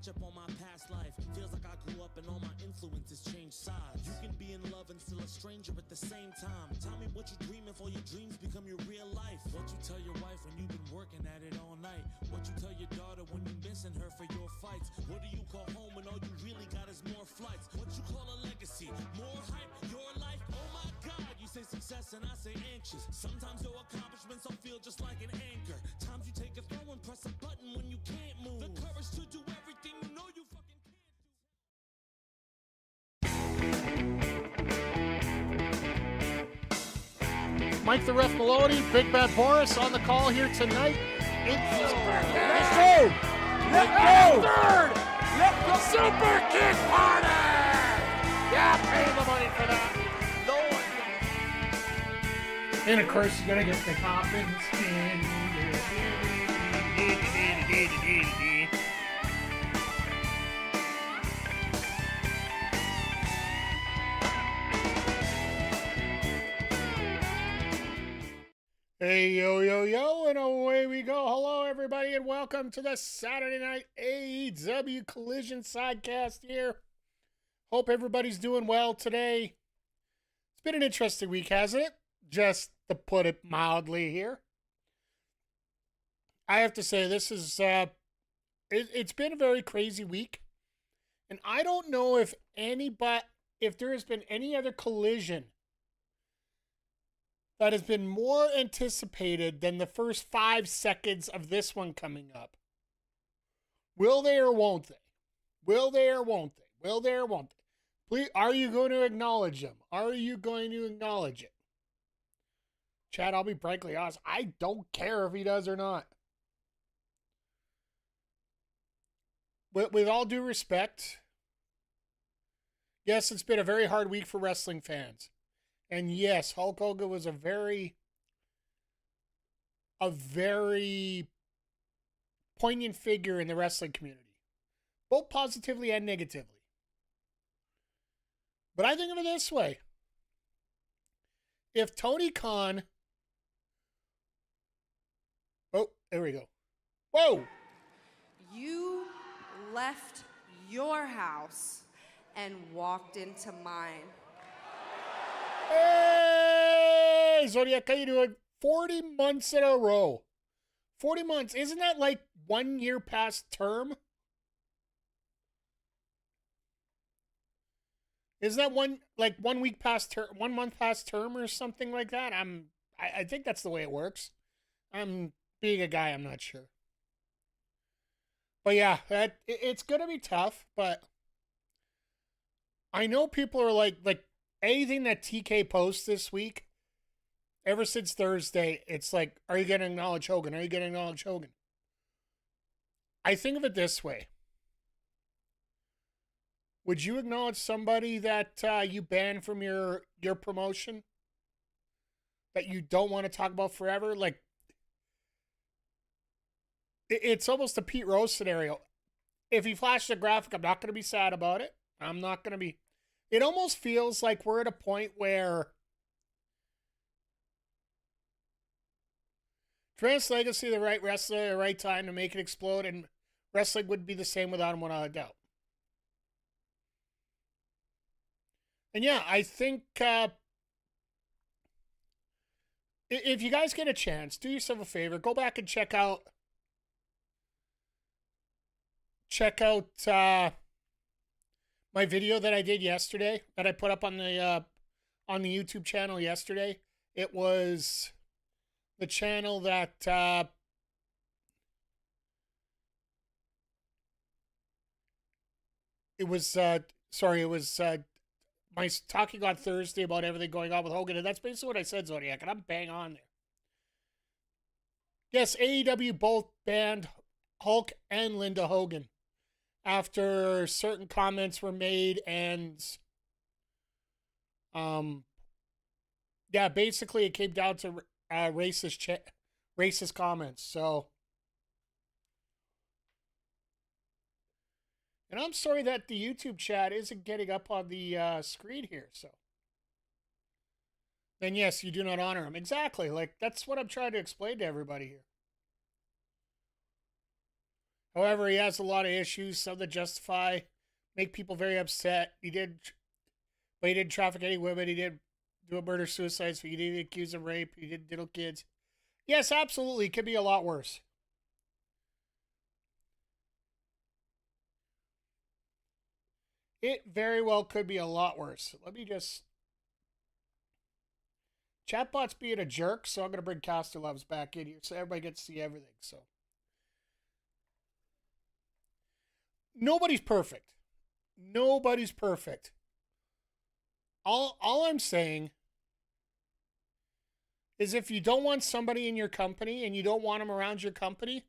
catch up on my past life. Feels like I grew up and all my influences changed sides. You can be in love and still a stranger at the same time. Tell me what you're dreaming for, your dreams become your real life. What you tell your wife when you've been working at it all night? What you tell your daughter when you're missing her for your fights? What do you call home when all you really got is more flights? What you call a legacy? More hype? Your life? Oh my God, you say success and I say anxious. Sometimes your accomplishments don't feel just like an anchor. Times you take a throw and press a button when you can't move. The courage to do everything you know you fucking can't do. Mike the Ref Maloney, Big Bad Boris on the call here tonight. Let's go! Let go! Third! Let the Super Kick Party! Yeah, pay the money for that. No one. And of course, you gotta get the Coppins. Hey, yo, yo, yo, and away we go. Hello, everybody, and welcome to the Saturday Night AEW Collision Sidecast here. Hope everybody's doing well today. It's been an interesting week, hasn't it? Just to put it mildly here. I have to say, this is, it's been a very crazy week. And I don't know if there has been any other collision that has been more anticipated than the first 5 seconds of this one coming up. Will they or won't they? Will they or won't they? Will they or won't they? Please, are you going to acknowledge them? Are you going to acknowledge it? Chad, I'll be frankly honest. I don't care if he does or not. With all due respect, yes, it's been a very hard week for wrestling fans. And yes, Hulk Hogan was a very poignant figure in the wrestling community, both positively and negatively. But I think of it this way. If Tony Khan... Oh, there we go. Whoa! You left your house and walked into mine. Hey, Zodiac, how you doing? 40 months in a row. 40 months. Isn't that like 1 year past term? Isn't that 1 week past term, 1 month past term or something like that? I think that's the way it works. I'm being a guy, I'm not sure. But yeah, it's gonna be tough, but I know people are like anything that TK posts this week, ever since Thursday, it's like, are you going to acknowledge Hogan? Are you going to acknowledge Hogan? I think of it this way. Would you acknowledge somebody that you banned from your promotion? That you don't want to talk about forever? Like, it's almost a Pete Rose scenario. If he flashed a graphic, I'm not going to be sad about it. I'm not going to be... It almost feels like we're at a point where Trans Legacy, the right wrestler at the right time to make it explode, and wrestling would be the same without him, without a doubt. And yeah, I think if you guys get a chance, do yourself a favor, go back and check out my video that I did yesterday, that I put up on the YouTube channel yesterday. It was the channel that my talking on Thursday about everything going on with Hogan, and that's basically what I said, Zodiac, and I'm bang on there. Yes, AEW both banned Hulk and Linda Hogan after certain comments were made, and basically it came down to racist comments. So, and I'm sorry that the YouTube chat isn't getting up on the screen here. So, then yes, you do not honor him. Exactly. Like, that's what I'm trying to explain to everybody here. However, he has a lot of issues, some that justify, make people very upset. But he didn't traffic any women. He didn't do a murder-suicide. So he didn't accuse of rape. He didn't diddle kids. Yes, absolutely. It could be a lot worse. It very well could be a lot worse. Let me just... Chatbot's being a jerk, so I'm going to bring Caster Loves back in here so everybody gets to see everything. So nobody's perfect. Nobody's perfect. All I'm saying is if you don't want somebody in your company and you don't want him around your company,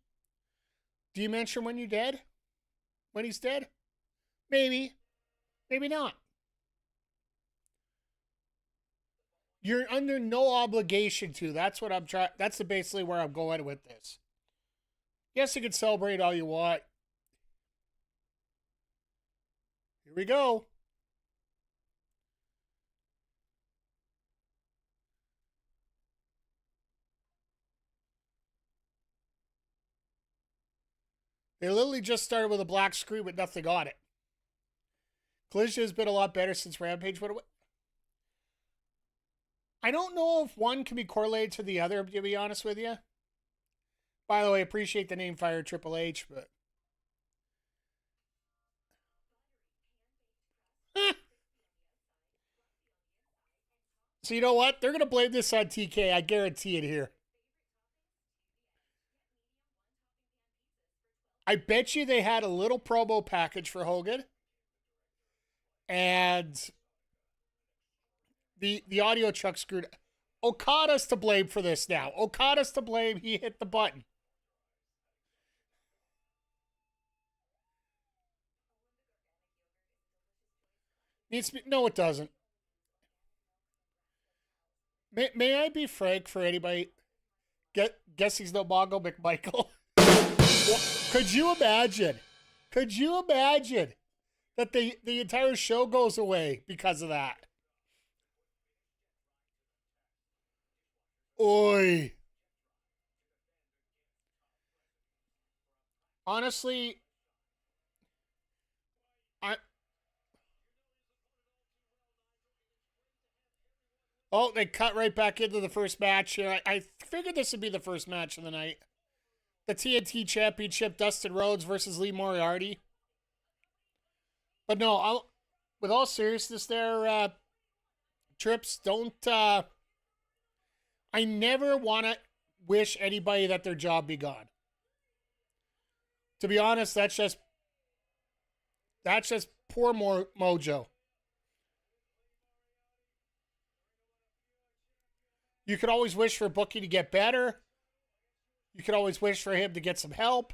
do you mention when you're dead? When he's dead? Maybe. Maybe not. You're under no obligation to. That's what I'm trying. That's basically where I'm going with this. Yes, you can celebrate all you want. Here we go. They literally just started with a black screen with nothing on it. Collision has been a lot better since Rampage went away. I don't know if one can be correlated to the other, to be honest with you. By the way, appreciate the name Fire Triple H, but... So you know what? They're going to blame this on TK. I guarantee it here. I bet you they had a little promo package for Hogan. And the audio truck screwed. Okada's to blame for this now. Okada's to blame. He hit the button. No, it doesn't. May I be frank for anybody? Guess he's no Mongo McMichael. Could you imagine? Could you imagine that the entire show goes away because of that? Oi. Honestly, Oh, they cut right back into the first match here. I figured this would be the first match of the night. The TNT Championship, Dustin Rhodes versus Lee Moriarty. But no, with all seriousness there, Trips, don't... I never want to wish anybody that their job be gone. To be honest, that's just poor mojo. You could always wish for Bookie to get better. You could always wish for him to get some help.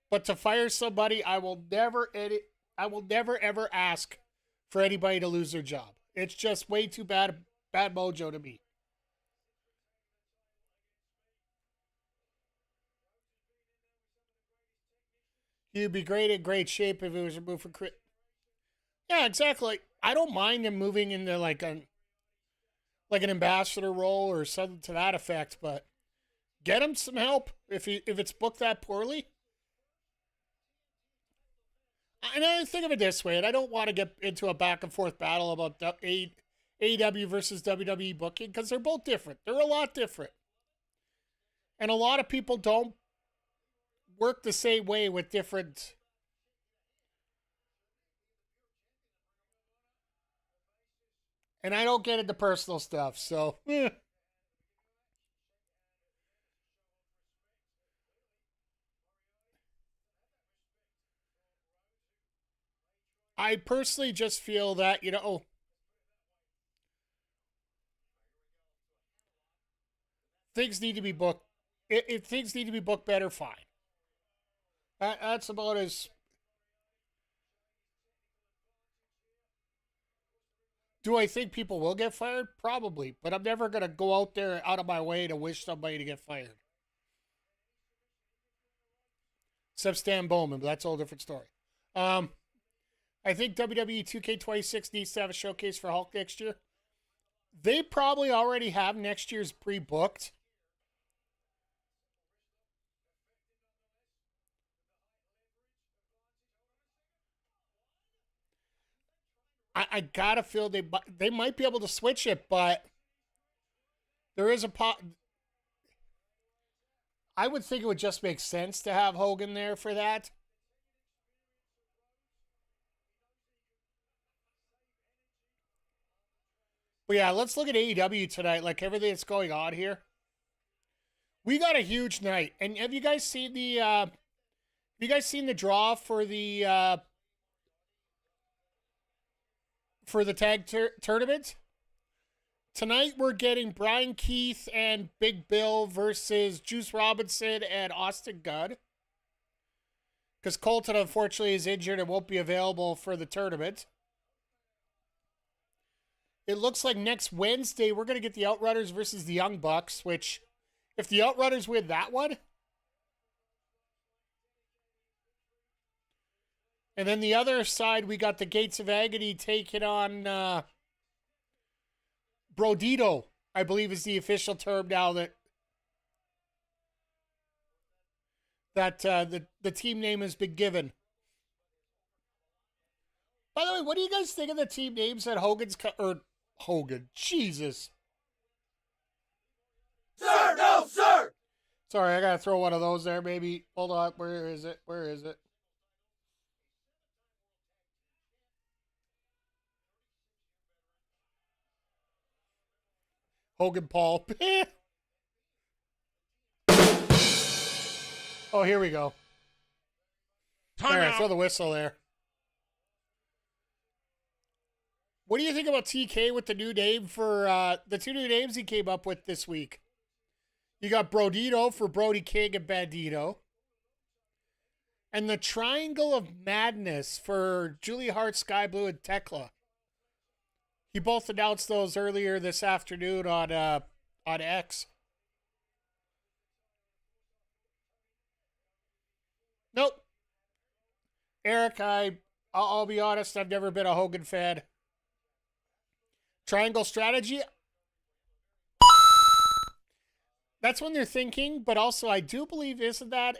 But to fire somebody, I will never ever ask for anybody to lose their job. It's just way too bad mojo to me. He'd be in great shape if it was removed for crit. Yeah, exactly. I don't mind him moving into like an ambassador role or something to that effect, but get him some help if it's booked that poorly. And I think of it this way, and I don't want to get into a back and forth battle about AEW versus WWE booking because they're both different. They're a lot different. And a lot of people don't work the same way with different... And I don't get into personal stuff, so... I personally just feel that, things need to be booked. If things need to be booked better, fine. That's about as... Do I think people will get fired? Probably. But I'm never going to go out of my way to wish somebody to get fired. Except Stan Bowman, but that's a whole different story. I think WWE 2K26 needs to have a showcase for Hulk next year. They probably already have next year's pre-booked. I gotta feel they might be able to switch it, but there is I would think it would just make sense to have Hogan there for that. But yeah, let's look at AEW tonight, like everything that's going on here. We got a huge night. And have you guys seen the draw for the tag tournament? Tonight we're getting Brian Keith and Big Bill versus Juice Robinson and Austin Gunn. Because Colton unfortunately is injured and won't be available for the tournament. It looks like next Wednesday we're going to get the Outrunners versus the Young Bucks, which if the Outrunners win that one, and then the other side we got the Gates of Agony taking on Brodito, I believe is the official term now that the team name has been given. By the way, what do you guys think of the team names that Hogan, Jesus. Sir, no, sir! Sorry, I gotta throw one of those there, maybe. Hold on, where is it? Hogan Paul. Oh, here we go. All right, throw the whistle there. What do you think about TK with the new name for the two new names he came up with this week? You got Brodito for Brody King and Bandito. And the Triangle of Madness for Julie Hart, Sky Blue, and Tekla. He both announced those earlier this afternoon on X. Nope. Eric, I'll be honest, I've never been a Hogan fan. Triangle strategy? That's when they're thinking, but also I do believe, isn't that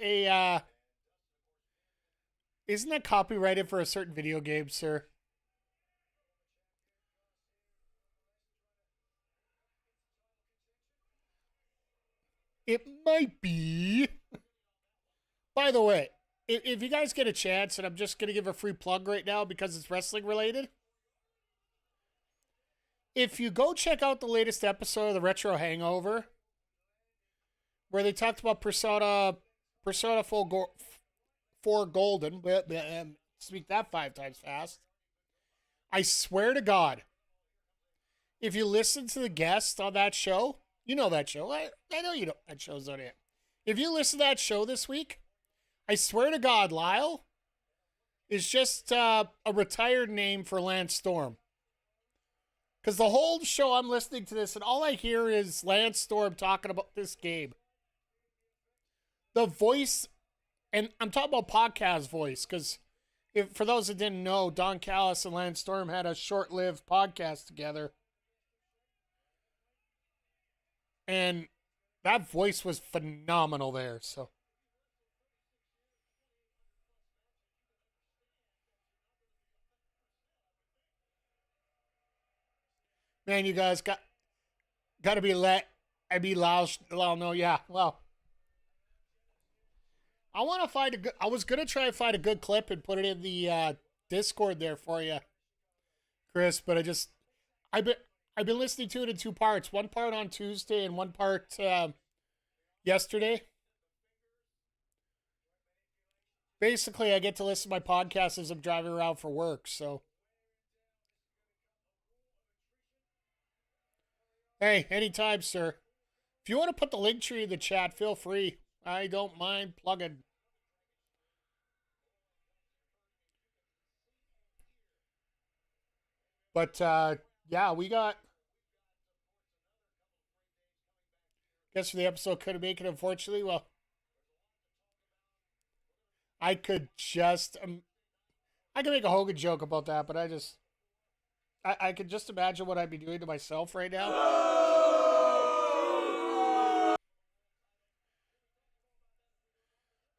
copyrighted for a certain video game, sir? It might be. By the way, if you guys get a chance, and I'm just going to give a free plug right now because it's wrestling related. If you go check out the latest episode of the Retro Hangover, where they talked about Persona 4 Golden, speak that 5 times fast. I swear to God, if you listen to the guest on that show, you know that show. I know you know that show's on it. If you listen to that show this week, I swear to God, Lyle is just a retired name for Lance Storm. Because the whole show I'm listening to this, and all I hear is Lance Storm talking about this game. The voice, and I'm talking about podcast voice, because for those that didn't know, Don Callis and Lance Storm had a short-lived podcast together. And that voice was phenomenal there, so. Man, you guys got to be loud know, yeah, well. I want to find I was going to try to find a good clip and put it in the Discord there for you, Chris, but I've been listening to it in 2 parts. One part on Tuesday and one part yesterday. Basically, I get to listen to my podcast as I'm driving around for work, so. Hey, anytime, sir. If you want to put the link tree in the chat, feel free. I don't mind plugging. But, yeah, we got... Guess the episode couldn't make it, unfortunately. Well, I could just... I could make a Hogan joke about that, but I could just imagine what I'd be doing to myself right now.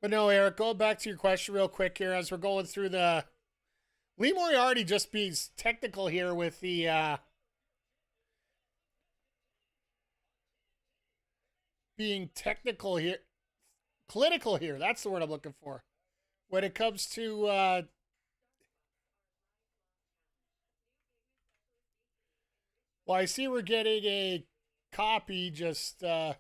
But no, Eric, going back to your question real quick here as we're going through the Lee Moriarty just being technical here with the being technical here, political here. That's the word I'm looking for. When it comes to well, I see we're getting a copy just so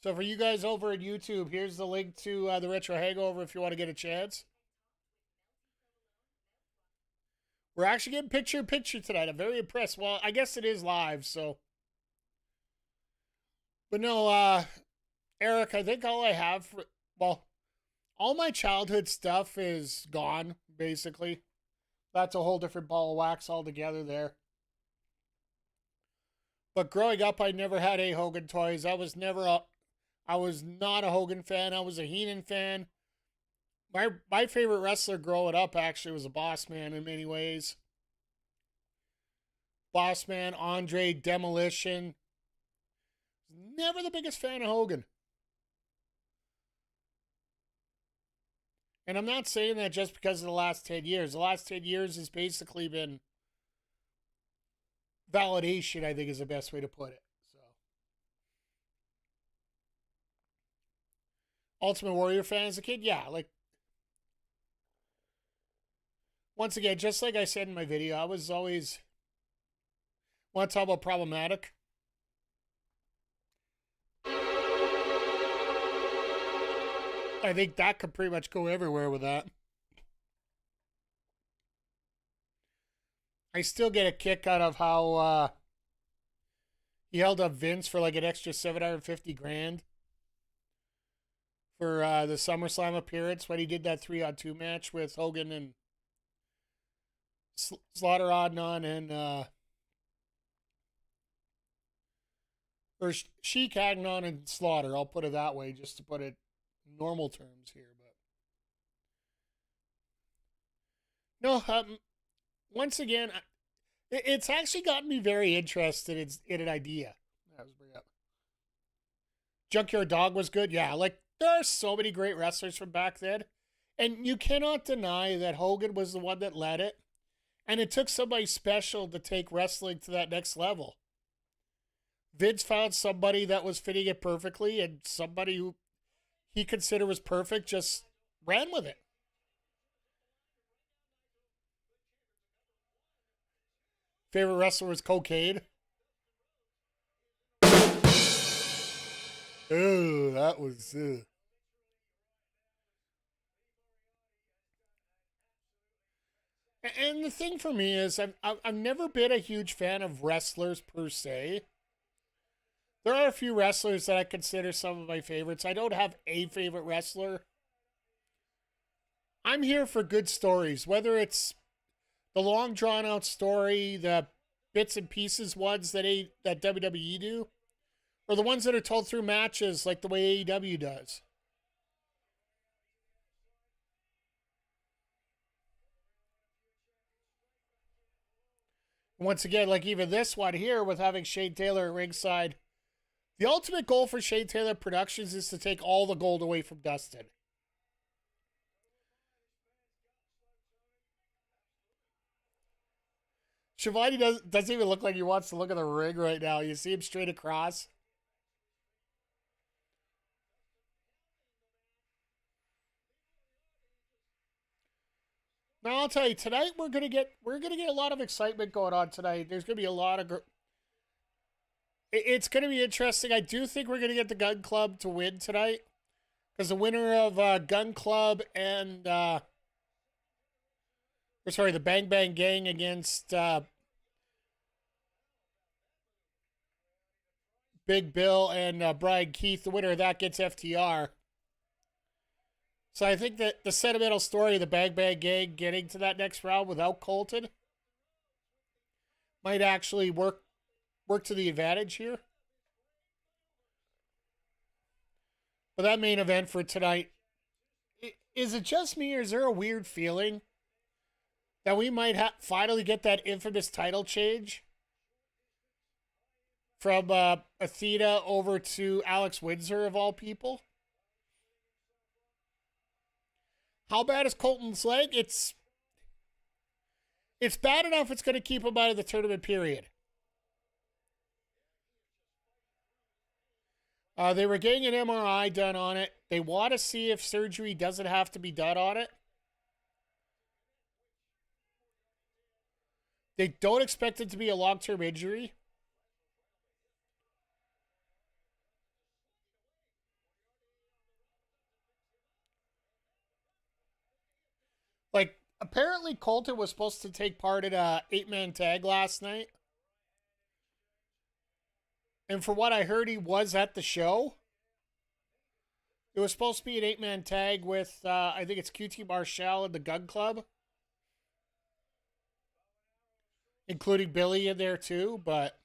for you guys over at YouTube, here's the link to the Retro Hangover if you want to get a chance. We're actually getting picture-in-picture tonight. I'm very impressed. Well, I guess it is live, so. But no, Eric, I think all I have for, well, all my childhood stuff is gone, basically. That's a whole different ball of wax altogether there. But growing up, I never had a Hogan toys. I was not a Hogan fan. I was a Heenan fan. My favorite wrestler growing up actually was a Boss Man in many ways. Boss Man, Andre, Demolition. Never the biggest fan of Hogan. And I'm not saying that just because of the last 10 years. The last 10 years has basically been validation, I think is the best way to put it. So, Ultimate Warrior fan as a kid? Yeah, like, once again, just like I said in my video, I was always, want to talk about problematic? I think that could pretty much go everywhere with that. I still get a kick out of how he held up Vince for like an extra $750,000 for the SummerSlam appearance when he did that 3-on-2 match with Hogan and Slaughter Adnan and or Sheik Agnon and Slaughter. I'll put it that way, just to put it in normal terms here. But no, once again, it's actually gotten me very interested in an idea. That was bring up. Junkyard Dog was good, yeah. Like there are so many great wrestlers from back then, and you cannot deny that Hogan was the one that led it. And it took somebody special to take wrestling to that next level. Vince found somebody that was fitting it perfectly, and somebody who he considered was perfect just ran with it. Favorite wrestler was Cocaine. Oh, that was... And the thing for me is, I've never been a huge fan of wrestlers per se. There are a few wrestlers that I consider some of my favorites. I don't have a favorite wrestler. I'm here for good stories, whether it's the long drawn out story, the bits and pieces ones that WWE do, or the ones that are told through matches like the way AEW does. Once again, like even this one here with having Shane Taylor at ringside, the ultimate goal for Shane Taylor Productions is to take all the gold away from Dustin. Shivani doesn't even look like he wants to look at the ring right now. You see him straight across. Now I'll tell you, tonight we're gonna get a lot of excitement going on tonight. There's gonna be a lot of. It's gonna be interesting. I do think we're gonna get the Gun Club to win tonight, because the winner of Gun Club and the Bang Bang Gang against Big Bill and Brian Keith, the winner of that gets FTR. So I think that the sentimental story of the Bang Bang Gang getting to that next round without Colton might actually work to the advantage here. But that main event for tonight, is it just me, or is there a weird feeling that we might finally get that infamous title change from Athena over to Alex Windsor, of all people. How bad is Colton's leg? It's bad enough it's going to keep him out of the tournament period. They were getting an MRI done on it. They want to see if surgery doesn't have to be done on it. They don't expect it to be a long-term injury. Like, apparently Colton was supposed to take part in a 8-man tag last night. And for what I heard, he was at the show. It was supposed to be an 8-man tag with, I think it's QT Marshall and the Gun Club. Including Billy in there too, but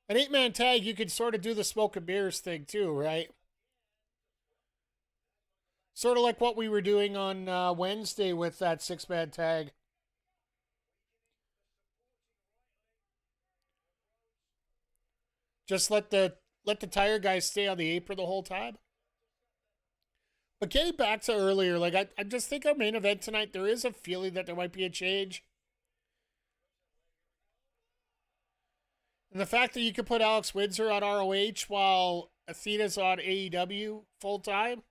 an 8-man tag, you could sort of do the smoke and mirrors thing too, right? Sort of like what we were doing on Wednesday with that 6-man tag. Just let the tire guys stay on the apron the whole time. But getting back to earlier, like I just think our main event tonight, there is a feeling that there might be a change. And the fact that you could put Alex Windsor on ROH while Athena's on AEW full time.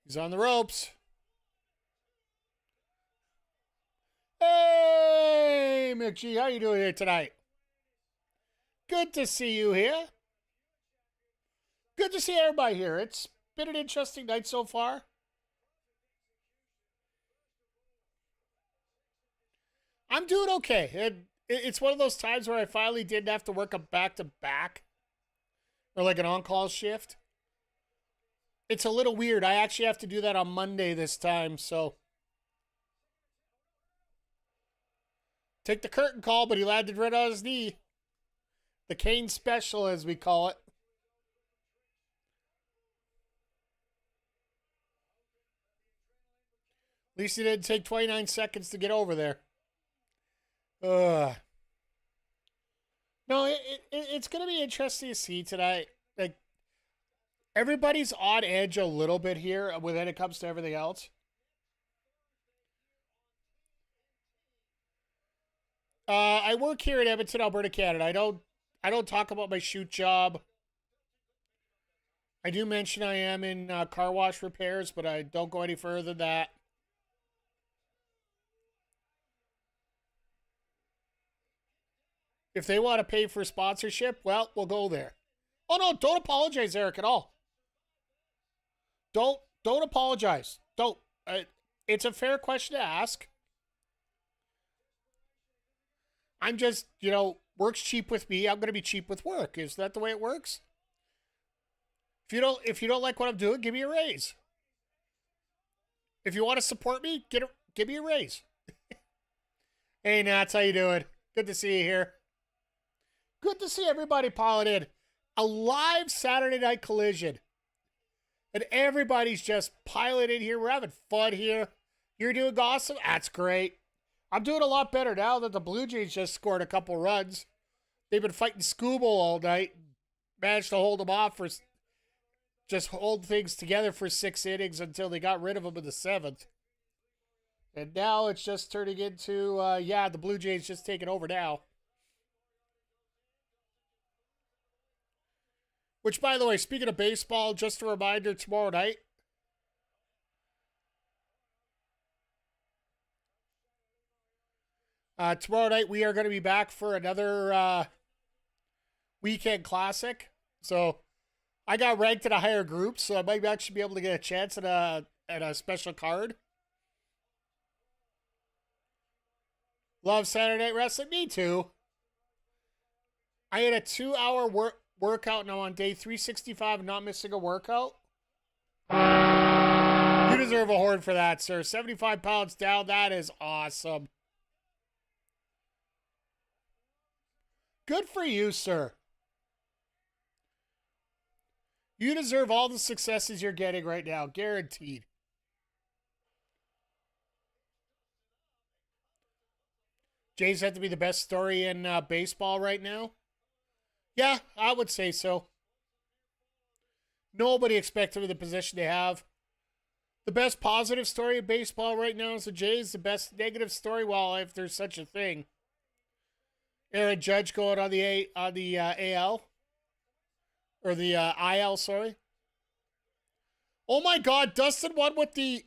He's on the ropes. Hey, McGee, how you doing here tonight? Good to see you here. Good to see everybody here. It's been an interesting night so far. I'm doing okay. It's one of those times where I finally didn't have to work a back-to-back or like an on-call shift. It's a little weird. I actually have to do that on Monday this time, so. Take the curtain call, but he landed right on his knee. The Kane special, as we call it. At least he didn't take 29 seconds to get over there. No, it's going to be interesting to see tonight. Like, everybody's on edge a little bit here when it comes to everything else. I work here in Edmonton, Alberta, Canada. I don't talk about my shoot job. I do mention I am in car wash repairs, but I don't go any further than that. If they want to pay for sponsorship, well, we'll go there. Oh, no, don't apologize, Eric, at all. Don't apologize. Don't. It's a fair question to ask. I'm just, work's cheap with me. I'm going to be cheap with work. Is that the way it works? If you don't like what I'm doing, give me a raise. If you want to support me, give me a raise. Hey, Nats, how you doing? Good to see you here. Good to see everybody piling in. A live Saturday Night Collision. And everybody's just piling in here. We're having fun here. You're doing awesome. That's great. I'm doing a lot better now that the Blue Jays just scored a couple runs. They've been fighting Scooble all night. Managed to hold them off for just hold things together for 6 innings until they got rid of them in the 7th. And now it's just turning into, the Blue Jays just taking over now. Which, by the way, speaking of baseball, just a reminder, tomorrow night. Tomorrow night, we are going to be back for another weekend classic. So, I got ranked in a higher group, so I might actually be able to get a chance at a special card. Love Saturday Night Wrestling. Me too. I had a 2-hour workout, and I'm on day 365 and not missing a workout. You deserve a horn for that, sir. 75 pounds down. That is awesome. Good for you, sir. You deserve all the successes you're getting right now. Guaranteed. Jays have to be the best story in baseball right now? Yeah, I would say so. Nobody expects them in the position they have. The best positive story of baseball right now is the Jays. The best negative story, well, if there's such a thing, Aaron Judge going on the AL or the IL. Sorry. Oh my God, Dustin won with the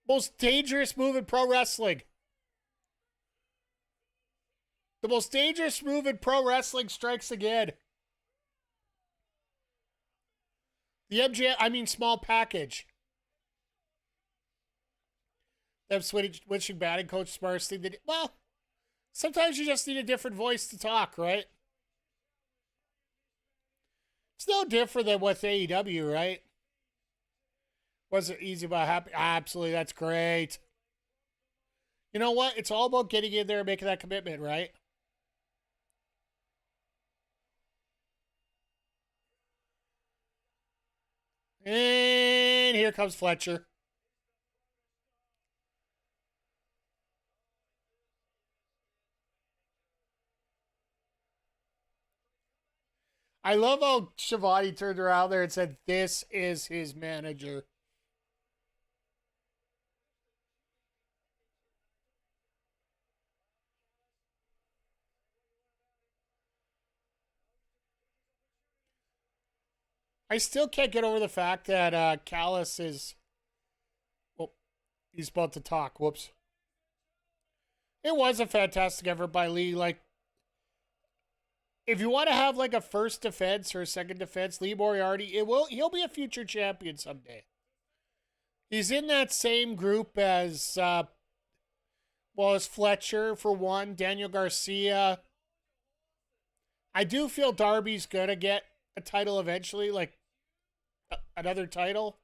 most dangerous move in pro wrestling. The most dangerous move in pro wrestling strikes again. The small package. Them switching batting coach smartest thing that, well, sometimes you just need a different voice to talk, right? It's no different than with AEW, right? Was it easy but happy? Absolutely, that's great. You know what? It's all about getting in there and making that commitment, right? And here comes Fletcher. I love how Shivani turned around there and said, "This is his manager." I still can't get over the fact that Callis is... Well, he's about to talk. Whoops. It was a fantastic effort by Lee. Like, if you want to have like a first defense or a second defense, Lee Moriarty, he'll be a future champion someday. He's in that same group as as Fletcher for one, Daniel Garcia. I do feel Darby's gonna get a title eventually, like another title.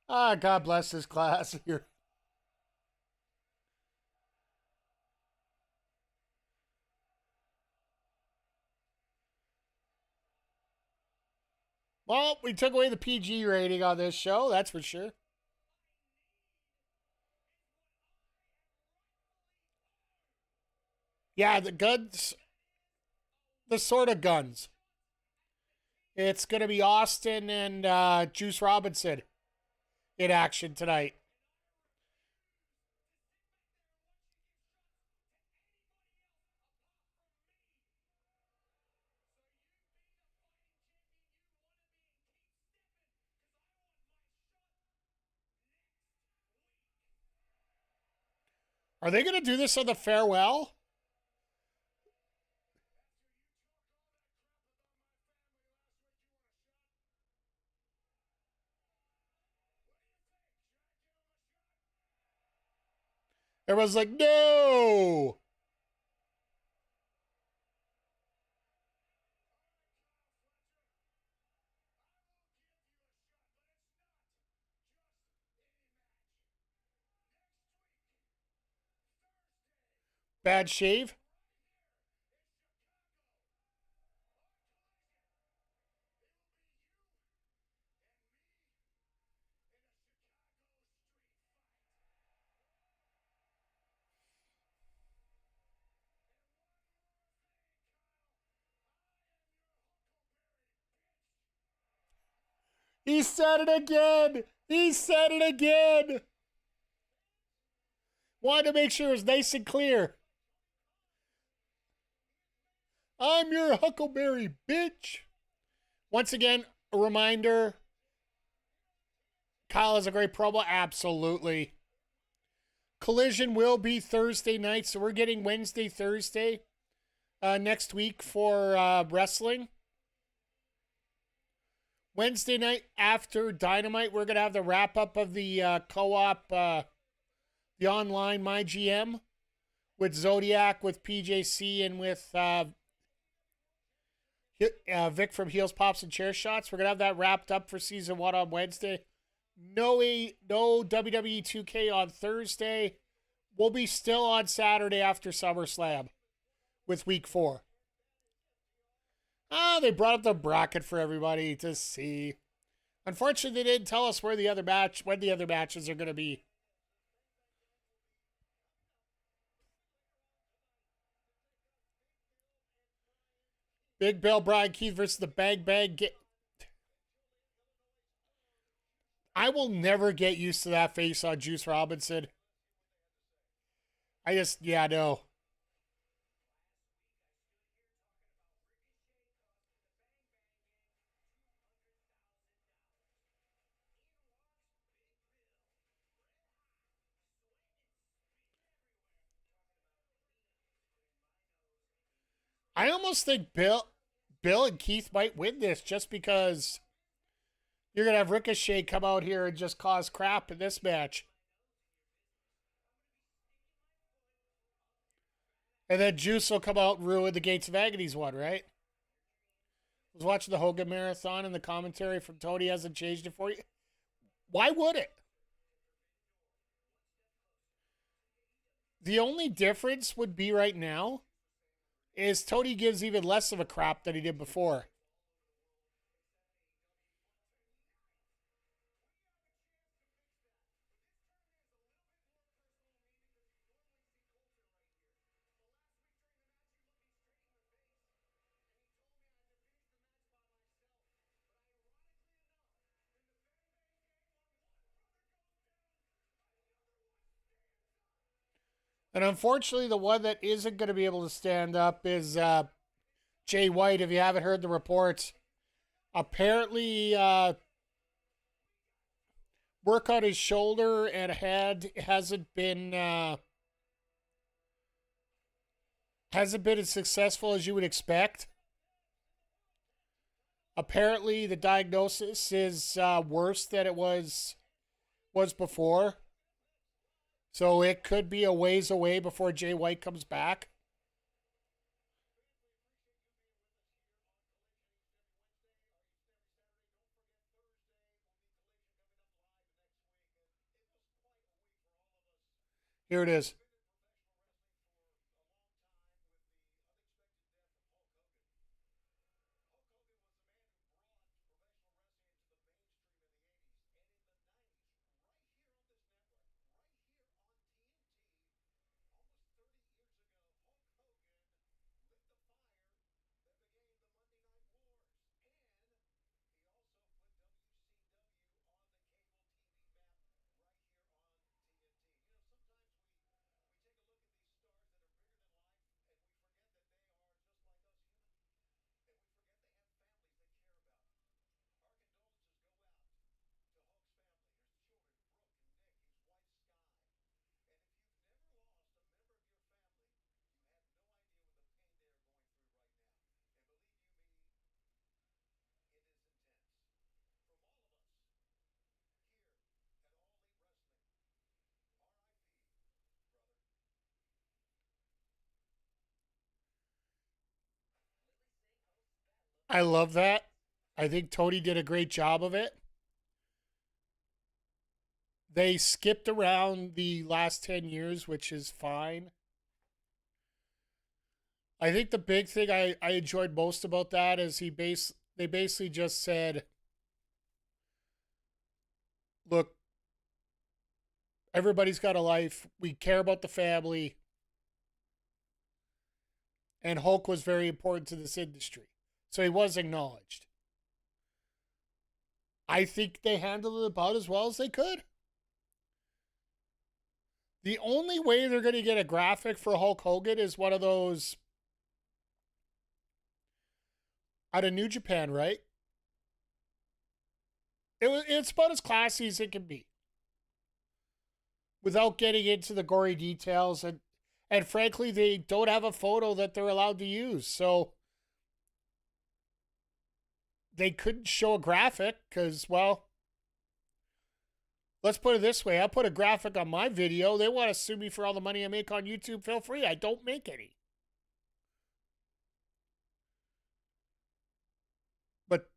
God bless this class here. Well, we took away the PG rating on this show, that's for sure. Yeah, the guns, the sort of guns. It's going to be Austin and Juice Robinson in action tonight. Are they going to do this on the farewell? Everyone's like, no! Bad shave? He said it again! He said it again! Wanted to make sure it was nice and clear. I'm your Huckleberry, bitch. Once again, a reminder. Kyle has a great promo. Absolutely. Collision will be Thursday night, so we're getting Wednesday, Thursday next week for wrestling. Wednesday night after Dynamite, we're going to have the wrap-up of the co-op, the online MyGM with Zodiac, with PJC, and with Vic from Heels, Pops, and Chair Shots. We're going to have that wrapped up for Season 1 on Wednesday. No WWE 2K on Thursday. we'll be still on Saturday after SummerSlam with week 4. They brought up the bracket for everybody to see. Unfortunately, they didn't tell us when the other matches are going to be. Big Bill, Brian Keith versus the Bang Bang. I will never get used to that face on Juice Robinson. No. I almost think Bill and Keith might win this just because you're going to have Ricochet come out here and just cause crap in this match. And then Juice will come out and ruin the Gates of Agony's one, right? I was watching the Hogan Marathon and the commentary from Tony hasn't changed it for you. Why would it? The only difference would be right now is Tony gives even less of a crap than he did before. And unfortunately, the one that isn't going to be able to stand up is Jay White. If you haven't heard the reports, apparently work on his shoulder and head hasn't been as successful as you would expect. Apparently, the diagnosis is worse than it was before. So it could be a ways away before Jay White comes back. Here it is. I love that. I think Tony did a great job of it. They skipped around the last 10 years, which is fine. I think the big thing I enjoyed most about that is they basically just said, look, everybody's got a life. We care about the family. And Hulk was very important to this industry. So he was acknowledged. I think they handled it about as well as they could. The only way they're going to get a graphic for Hulk Hogan is one of those out of New Japan, right? It's about as classy as it can be. Without getting into the gory details. And frankly, they don't have a photo that they're allowed to use. So they couldn't show a graphic because, well, let's put it this way. I put a graphic on my video. They want to sue me for all the money I make on YouTube. Feel free. I don't make any. But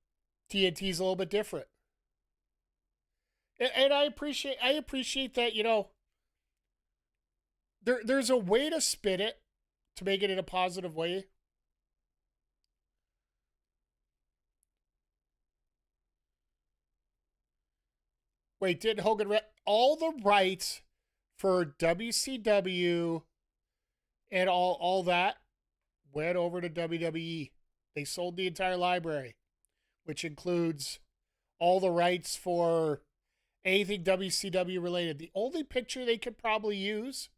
TNT's a little bit different. And I appreciate that, you know, There's a way to spin it to make it in a positive way. Wait, did Hogan all the rights for WCW and all that went over to WWE? They sold the entire library, which includes all the rights for anything WCW related. The only picture they could probably use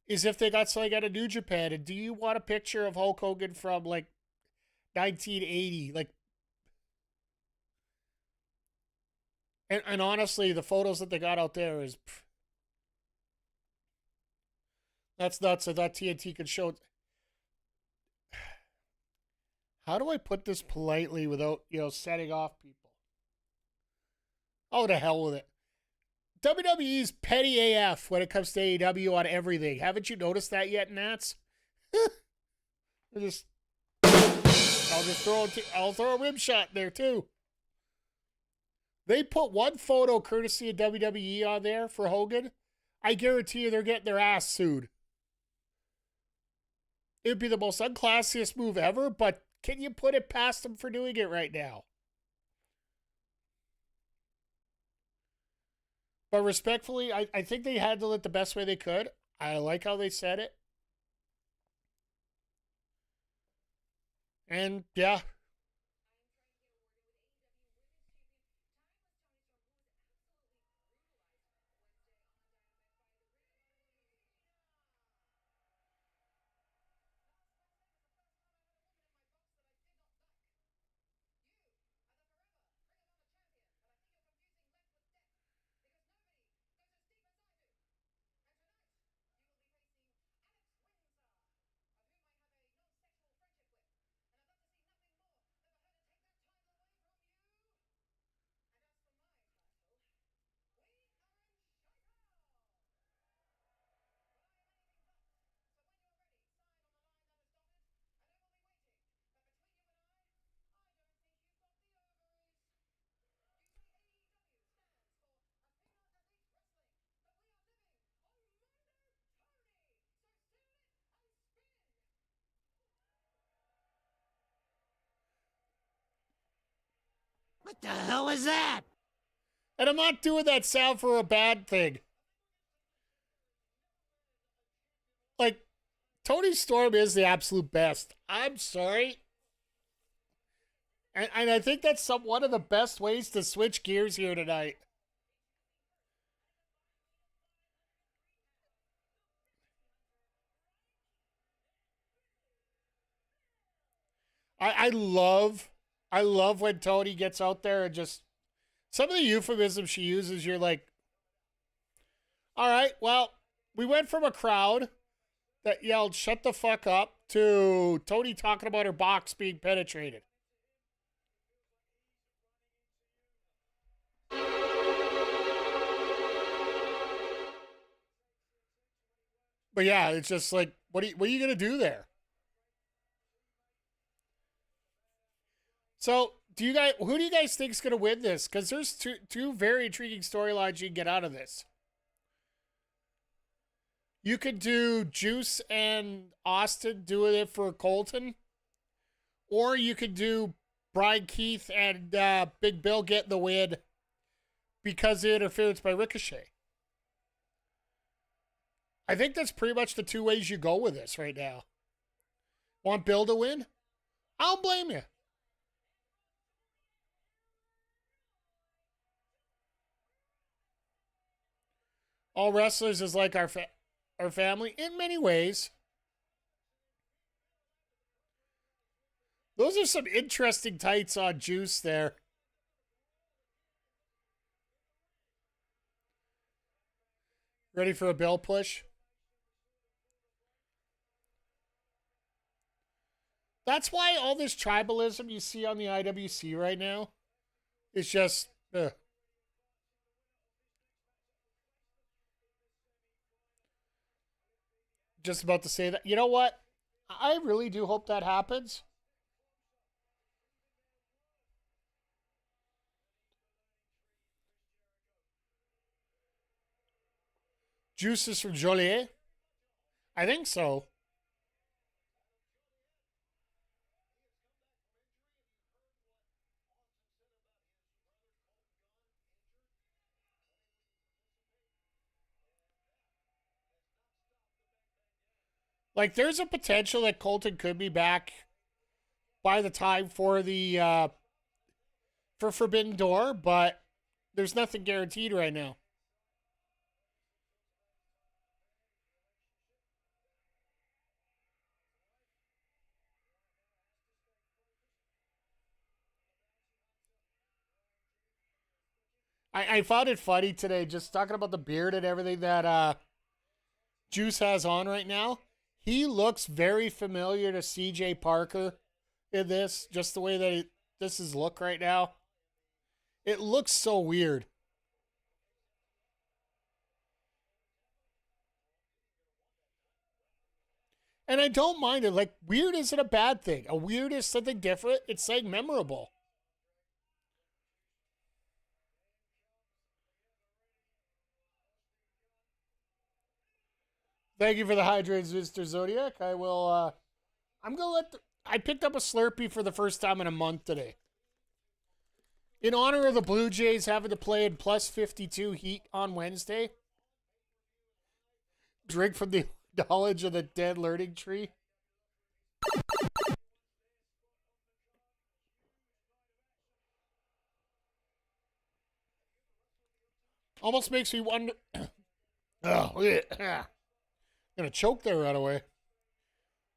is if they got something out of New Japan. And do you want a picture of Hulk Hogan from like 1980? Like, and honestly, the photos that they got out there is that's nuts. I thought TNT could show it. How do I put this politely without, setting off people? Oh, to hell with it. WWE's petty AF when it comes to AEW on everything. Haven't you noticed that yet, Nats? I'll throw a rim shot there too. They put one photo courtesy of WWE on there for Hogan. I guarantee you they're getting their ass sued. It would be the most unclassiest move ever, but can you put it past them for doing it right now? But respectfully, I think they handled it the best way they could. I like how they said it. And yeah. What the hell is that? And I'm not doing that sound for a bad thing. Like, Tony Storm is the absolute best. I'm sorry. And I think that's one of the best ways to switch gears here tonight. I love when Tony gets out there and just some of the euphemisms she uses, you're like, all right, well, we went from a crowd that yelled, shut the fuck up, to Tony talking about her box being penetrated. But yeah, it's just like, what are you going to do there? So, who do you guys think is going to win this? Because there's two very intriguing storylines you can get out of this. You could do Juice and Austin doing it for Colton. Or you could do Brian Keith and Big Bill getting the win because of interference by Ricochet. I think that's pretty much the two ways you go with this right now. Want Bill to win? I don't blame you. All wrestlers is like our family in many ways. Those are some interesting tights on Juice there. Ready for a Bill push? That's why all this tribalism you see on the IWC right now is just... Just about to say that. You know what? I really do hope that happens. Juice is from Joliet? I think so. Like, there's a potential that Colton could be back by the time for the for Forbidden Door, but there's nothing guaranteed right now. I found it funny today, just talking about the beard and everything that Juice has on right now. He looks very familiar to CJ Parker in this, just the way that this is look right now. It looks so weird. And I don't mind it. Like, weird isn't a bad thing. A weird is something different. It's like memorable. Thank you for the hydrates, Mr. Zodiac. I will, I'm going to I picked up a Slurpee for the first time in a month today. In honor of the Blue Jays having to play in plus 52 heat on Wednesday. Drink from the knowledge of the dead learning tree. Almost makes me wonder. Oh, yeah. Gonna choke there right away.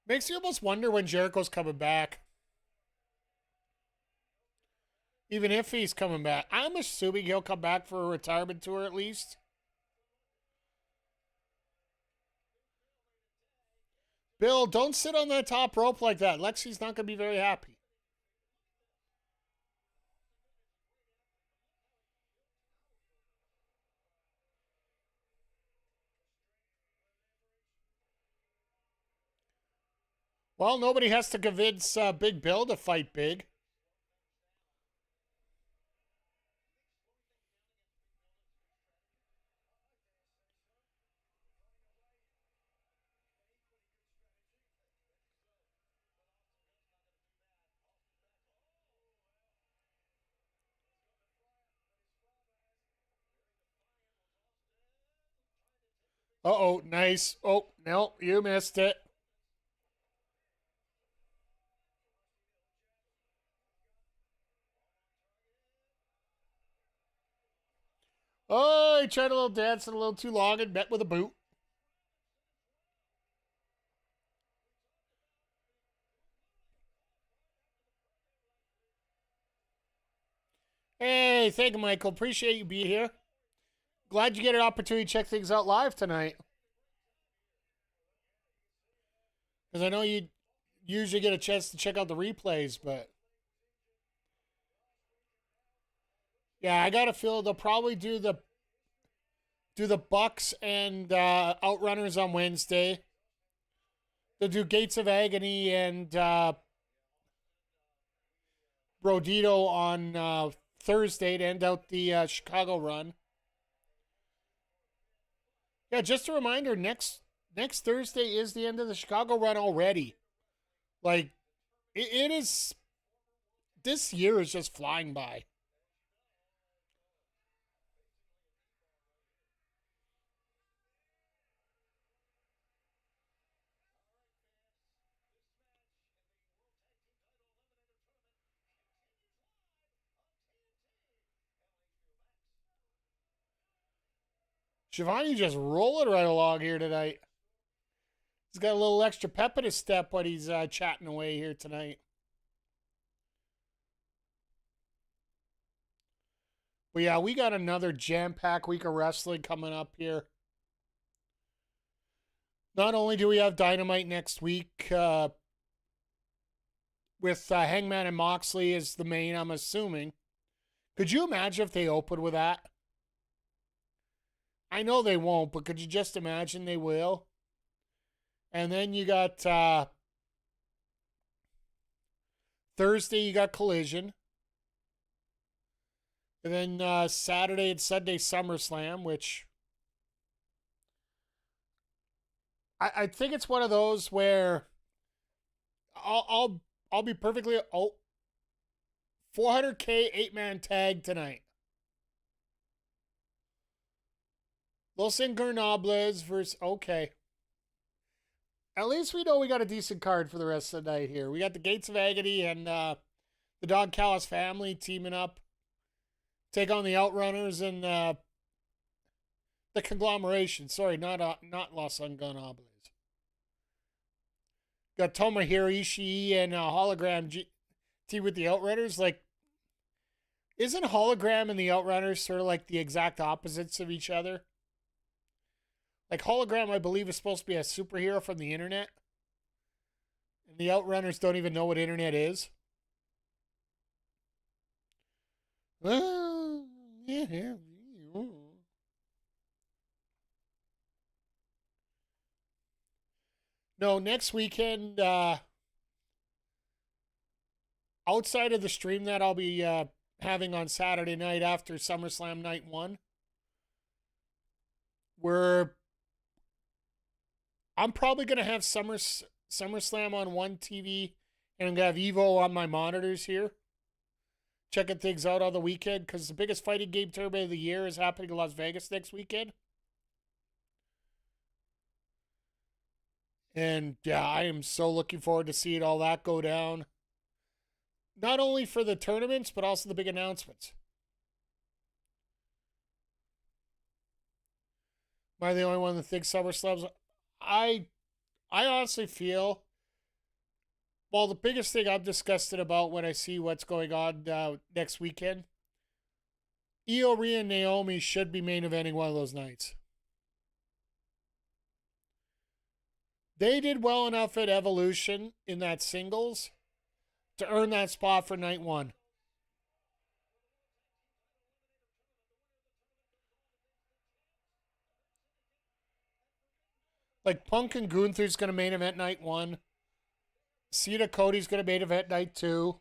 Makes you almost wonder when Jericho's coming back. Even if he's coming back. I'm assuming he'll come back for a retirement tour at least. Bill, don't sit on that top rope like that. Lexi's not going to be very happy. Well, nobody has to convince Big Bill to fight big. Uh-oh, nice. Oh, no, you missed it. Oh, he tried a little dancing a little too long and met with a boot. Hey, thank you, Michael. Appreciate you being here. Glad you get an opportunity to check things out live tonight. Because I know you usually get a chance to check out the replays, but... yeah, I got a feel they'll probably do the Bucks and Outrunners on Wednesday. They'll do Gates of Agony and Brodito on Thursday to end out the Chicago run. Yeah, just a reminder, next Thursday is the end of the Chicago run already. Like, it is... this year is just flying by. Shivani just rolling right along here tonight. He's got a little extra pep in his step when he's chatting away here tonight. But yeah, we got another jam-packed week of wrestling coming up here. Not only do we have Dynamite next week with Hangman and Moxley as the main, I'm assuming. Could you imagine if they opened with that? I know they won't, but could you just imagine they will? And then you got Thursday, you got Collision. And then Saturday and Sunday, SummerSlam, which I think it's one of those where I'll be perfectly 400K 8-man tag tonight. Los Ingobernables versus okay. At least we know we got a decent card for the rest of the night here. We got the Gates of Agony and the Don Callis family teaming up, take on the Outrunners and the Conglomeration. Sorry, not Los Ingobernables. Got Tomohiro Ishii and Hologram team with the Outrunners. Like, isn't Hologram and the Outrunners sort of like the exact opposites of each other? Like, Hologram, I believe, is supposed to be a superhero from the internet. And the Outrunners don't even know what internet is. Well, yeah. No, next weekend, outside of the stream that I'll be having on Saturday night after SummerSlam Night 1, I'm probably going to have SummerSlam on one TV, and I'm going to have Evo on my monitors here, checking things out on the weekend, because the biggest fighting game tournament of the year is happening in Las Vegas next weekend. And yeah, I am so looking forward to seeing all that go down. Not only for the tournaments, but also the big announcements. Am I the only one that thinks SummerSlam's... I honestly feel... Well, the biggest thing I'm disgusted about when I see what's going on next weekend, Io, Rhea, and Naomi should be main eventing one of those nights. They did well enough at Evolution in that singles to earn that spot for night 1. Like, Punk and Gunther's going to main event night 1. Cena Cody's going to main event night 2.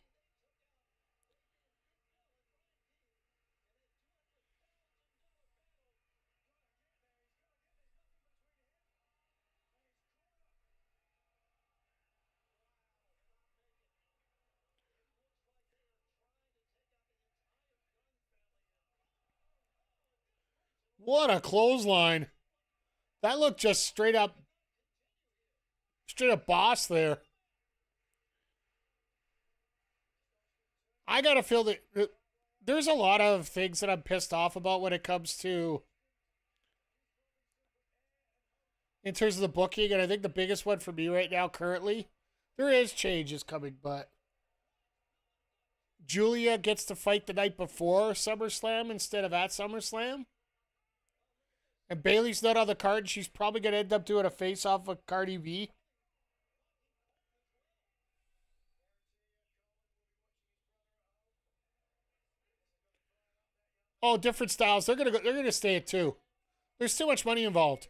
What a clothesline. That looked just straight up boss there. I gotta feel that there's a lot of things that I'm pissed off about when it comes to, in terms of the booking, and I think the biggest one for me right now currently, there is changes coming, but Julia gets to fight the night before SummerSlam instead of at SummerSlam. And Bayley's not on the card. She's probably going to end up doing a face-off with Cardi B. Oh, different styles. They're gonna stay at 2. There's too much money involved.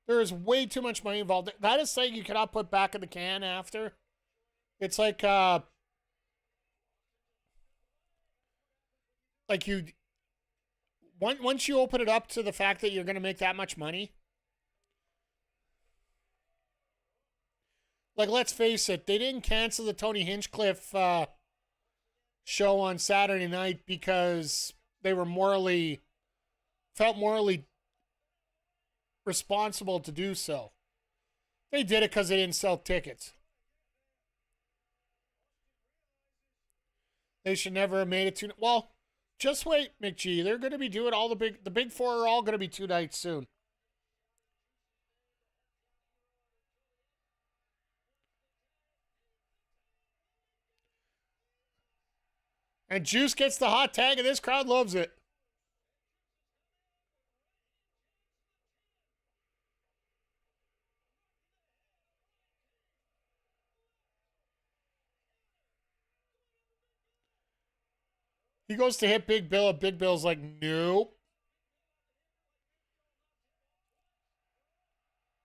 There is way too much money involved. That is something you cannot put back in the can after. It's like you... Once you open it up to the fact that you're going to make that much money, like, let's face it, they didn't cancel the Tony Hinchcliffe show on Saturday night because they were felt morally responsible to do so. They did it because they didn't sell tickets. They should never have made it to... Well... Just wait, McGee. They're going to be doing all the big 4 are all going to be 2 nights soon. And Juice gets the hot tag, and this crowd loves it. He goes to hit Big Bill, and Big Bill's like, nope.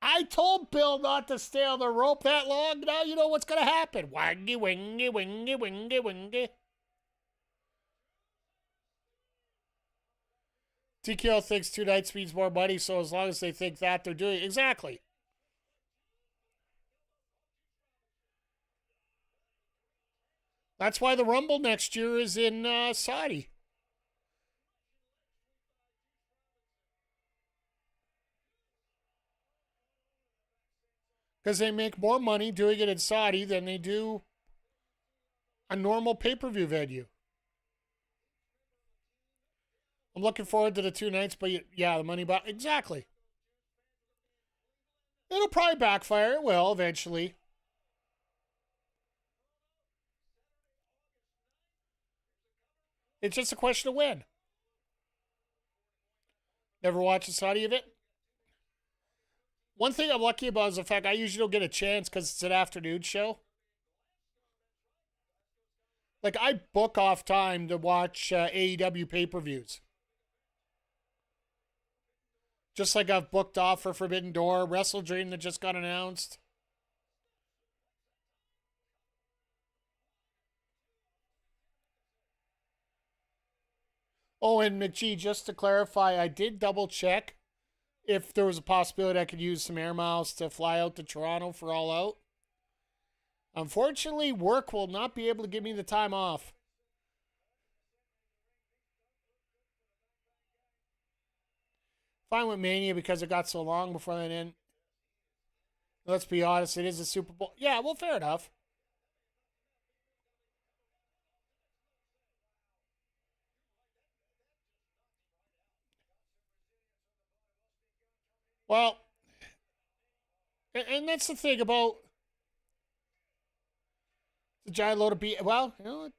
I told Bill not to stay on the rope that long. Now you know what's going to happen. Wangy, wingy, wingy, wingy, wingy. TKO thinks 2 nights means more money, so as long as they think that, they're doing it. Exactly. That's why the Rumble next year is in Saudi. Because they make more money doing it in Saudi than they do a normal pay-per-view venue. I'm looking forward to the 2 nights, but yeah, the money back. Exactly. It'll probably backfire. It will eventually. It's just a question of when. Never watched a Saudi event? One thing I'm lucky about is the fact I usually don't get a chance because it's an afternoon show. Like, I book off time to watch AEW pay-per-views. Just like I've booked off for Forbidden Door, Wrestle Dream that just got announced. Oh, and McGee, just to clarify, I did double check if there was a possibility I could use some air miles to fly out to Toronto for All Out. Unfortunately, work will not be able to give me the time off. Fine with Mania because it got so long before that end. Let's be honest, it is a Super Bowl. Yeah, well, fair enough. Well, and that's the thing about the giant load of B. Well, you know,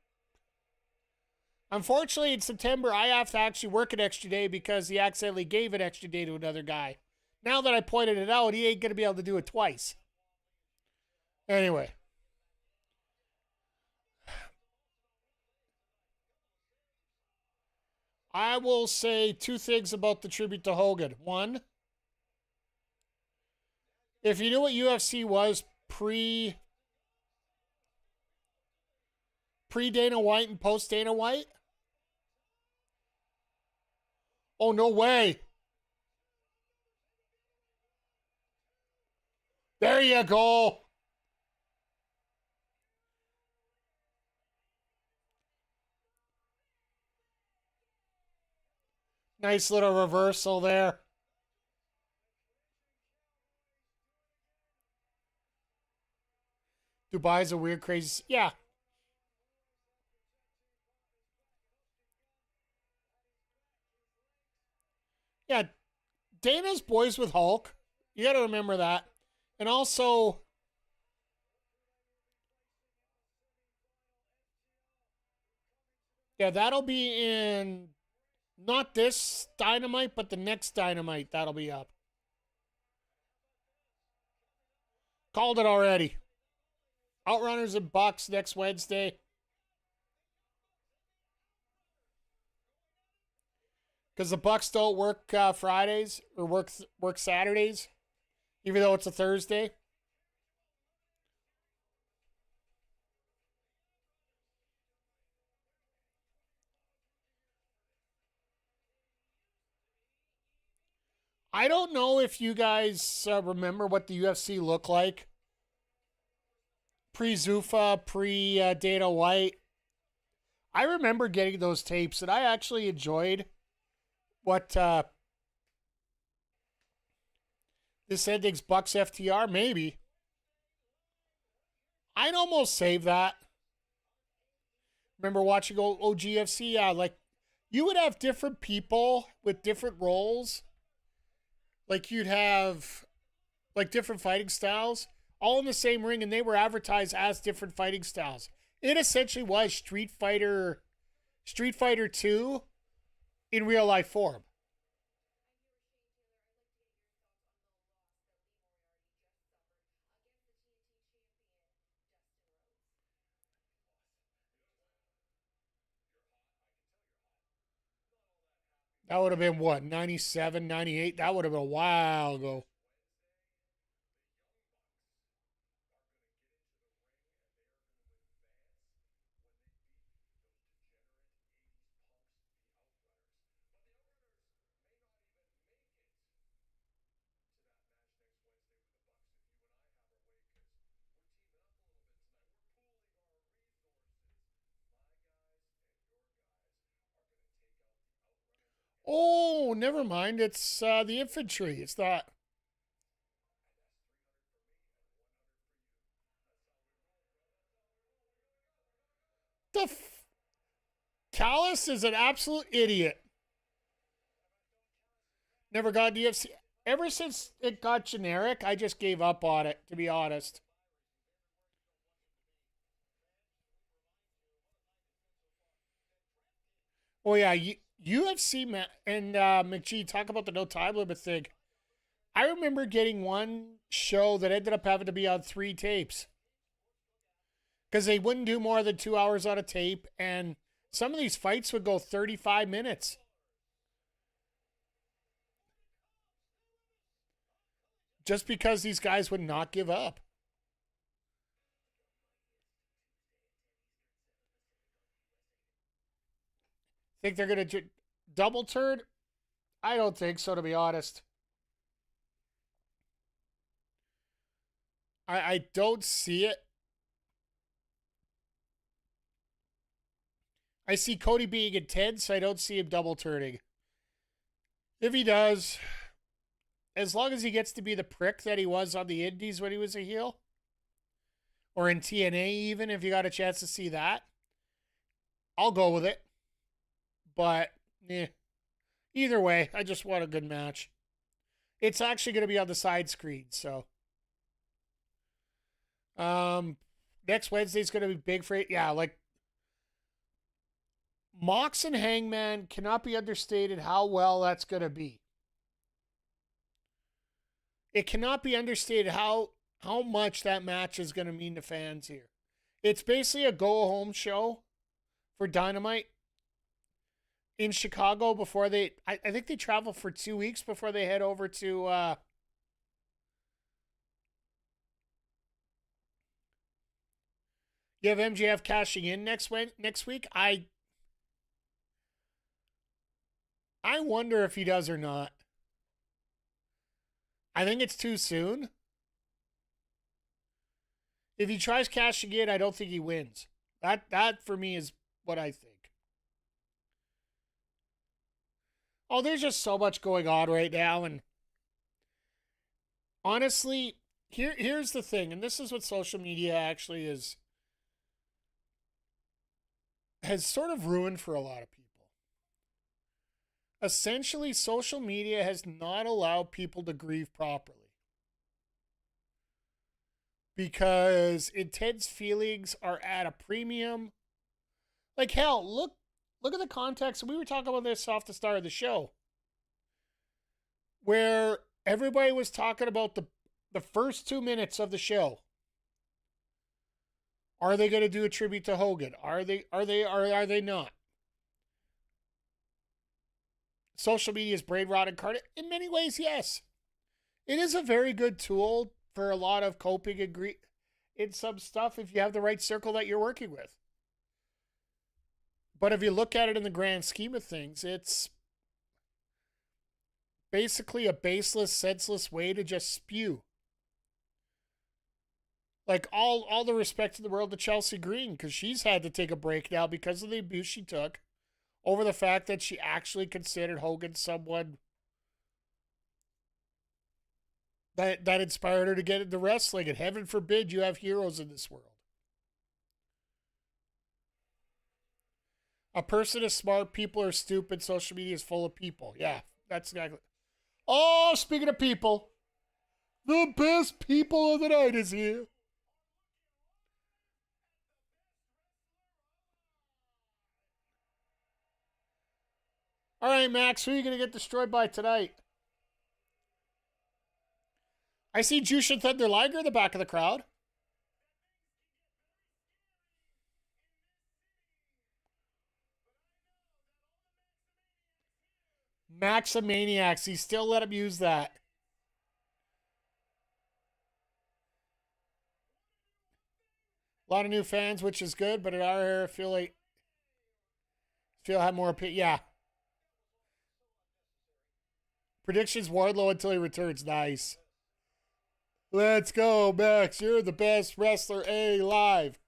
unfortunately, in September, I have to actually work an extra day because he accidentally gave an extra day to another guy. Now that I pointed it out, he ain't going to be able to do it twice. Anyway. I will say 2 things about the tribute to Hogan. One, if you knew what UFC was pre Dana White and post Dana White, oh, no way. There you go. Nice little reversal there. Dubai's a weird, crazy. Yeah. Yeah. Dana's boys with Hulk. You got to remember that. And also, yeah, that'll be in not this Dynamite, but the next Dynamite. That'll be up. Called it already. Outrunners and Bucks next Wednesday. Because the Bucks don't work Fridays or work Saturdays, even though it's a Thursday. I don't know if you guys remember what the UFC looked like pre-Zuffa, pre-Dana White. I remember getting those tapes, and I actually enjoyed what this ending's Bucks FTR, maybe. I'd almost save that. Remember watching OGFC? Yeah, like, you would have different people with different roles. Like, you'd have, like, different fighting styles, all in the same ring, and they were advertised as different fighting styles. It essentially was Street Fighter 2 in real life form. That would have been what, 97, 98? That would have been a while ago. Oh, never mind. It's the infantry. It's not. Callis is an absolute idiot. Never got UFC. Ever since it got generic, I just gave up on it, to be honest. Oh, yeah. UFC and McGee, talk about the no time limit thing. I remember getting one show that ended up having to be on 3 tapes. Because they wouldn't do more than 2 hours on a tape, and some of these fights would go 35 minutes. Just because these guys would not give up. Think they're going to double turn? I don't think so, to be honest. I don't see it. I see Cody being intense. I don't see him double turning. If he does, as long as he gets to be the prick that he was on the Indies when he was a heel, or in TNA even, if you got a chance to see that, I'll go with it. But, either way, I just want a good match. It's actually going to be on the side screen, so. Next Wednesday's going to be big for it. Yeah, like, Mox and Hangman cannot be understated how well that's going to be. It cannot be understated how much that match is going to mean to fans here. It's basically a go-home show for Dynamite in Chicago before they... I think they travel for 2 weeks before they head over to... You have MJF cashing in next week. I wonder if he does or not. I think it's too soon. If he tries cashing in, I don't think he wins. That for me is what I think. Oh, there's just so much going on right now, and honestly, here's the thing, and this is what social media actually has sort of ruined for a lot of people. Essentially, social media has not allowed people to grieve properly. Because intense feelings are at a premium. Like, hell, look at the context. We were talking about this off the start of the show. Where everybody was talking about the first 2 minutes of the show. Are they going to do a tribute to Hogan? Are they not? Social media is brain rot incarnate. In many ways, yes. It is a very good tool for a lot of coping and grief in some stuff if you have the right circle that you're working with. But if you look at it in the grand scheme of things, it's basically a baseless, senseless way to just spew. Like, all the respect in the world to Chelsea Green, because she's had to take a break now because of the abuse she took over the fact that she actually considered Hogan someone that inspired her to get into wrestling. And heaven forbid you have heroes in this world. A person is smart, people are stupid, social media is full of people. Yeah, that's exactly. Oh, speaking of people, the best people of the night is here. All right, Max, who are you going to get destroyed by tonight? I see Jushin Thunder Liger in the back of the crowd. Maximaniacs. He still let him use that. A lot of new fans, which is good, but at our era, I feel have more opinion. Yeah. Predictions Wardlow until he returns. Nice. Let's go, Max. You're the best wrestler alive.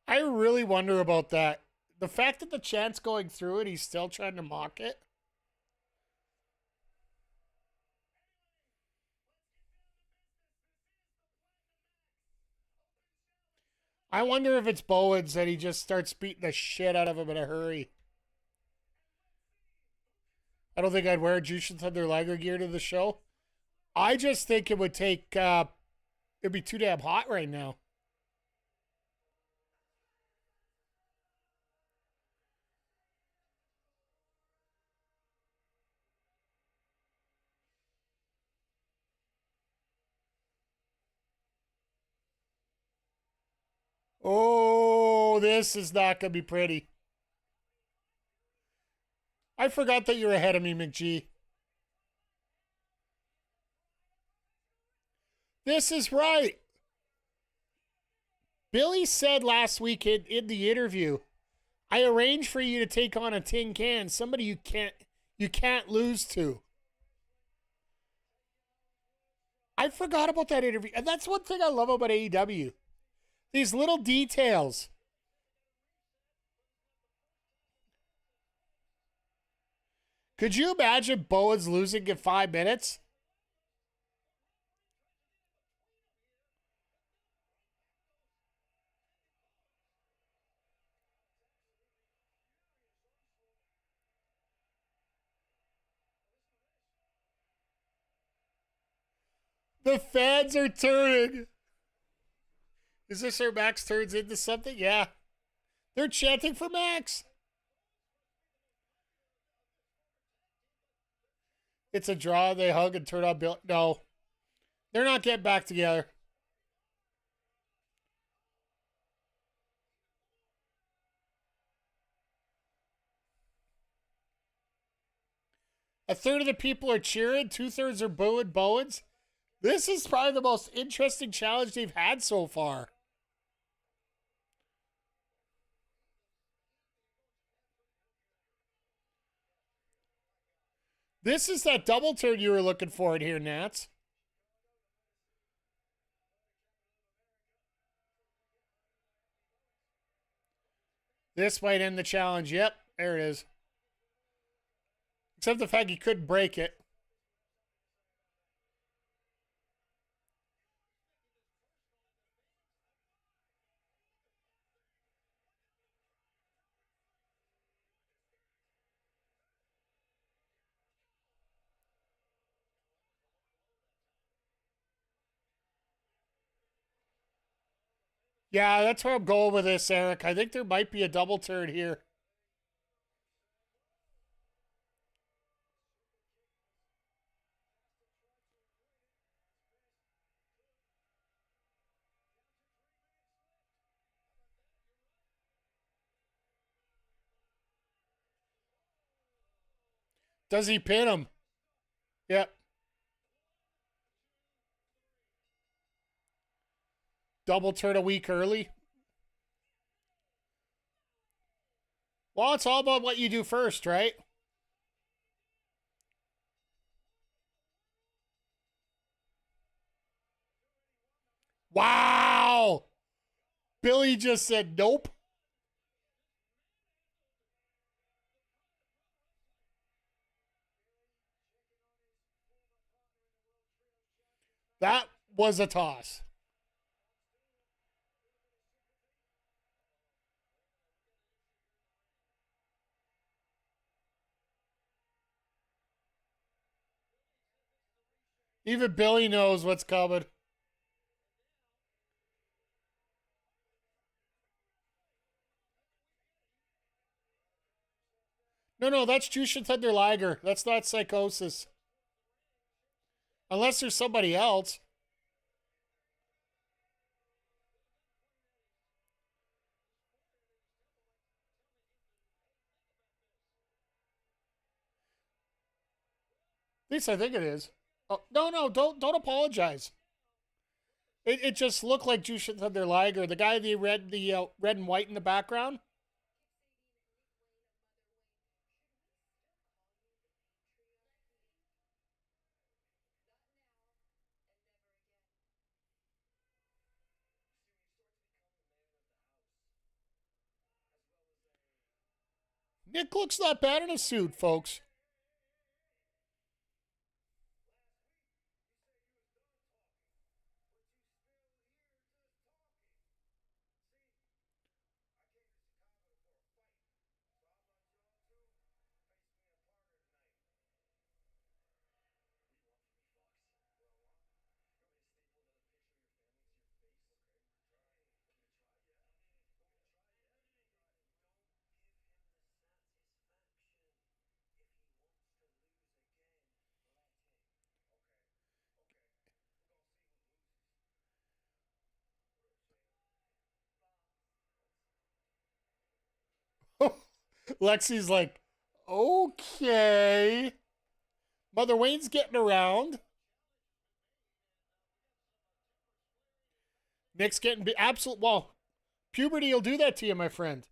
I really wonder about that. The fact that the chant's going through it, he's still trying to mock it. I wonder if it's Bowens that he just starts beating the shit out of him in a hurry. I don't think I'd wear Jushin Thunder Liger gear to the show. I just think it would take, it'd be too damn hot right now. Oh, this is not going to be pretty. I forgot that you're ahead of me, McGee. This is right. Billy said last week in the interview, I arranged for you to take on a tin can, somebody you can't lose to. I forgot about that interview. And that's one thing I love about AEW. These little details. Could you imagine Bowens losing in 5 minutes? The fans are turning. Is this where Max turns into something? Yeah. They're chanting for Max. It's a draw. They hug and turn on Bill. No. They're not getting back together. A third of the people are cheering. 2/3 are booing Bowens. This is probably the most interesting challenge they've had so far. This is that double turn you were looking for in here, Nats. This might end the challenge. Yep, there it is. Except the fact he couldn't break it. Yeah, that's where I'm going with this, Eric. I think there might be a double turn here. Does he pin him? Yep. Double turn a week early. Well, it's all about what you do first, right? Wow! Billy just said nope. That was a toss. Even Billy knows what's coming. No, that's Jushin Thunder Liger. That's not Psychosis. Unless there's somebody else. At least I think it is. Oh, no, don't apologize. It just looked like Jushin Thunder Liger. The guy the red and white in the background. Nick looks not bad in a suit, folks. Lexi's like, okay. Mother Wayne's getting around. Nick's getting absolute. Well, puberty will do that to you, my friend.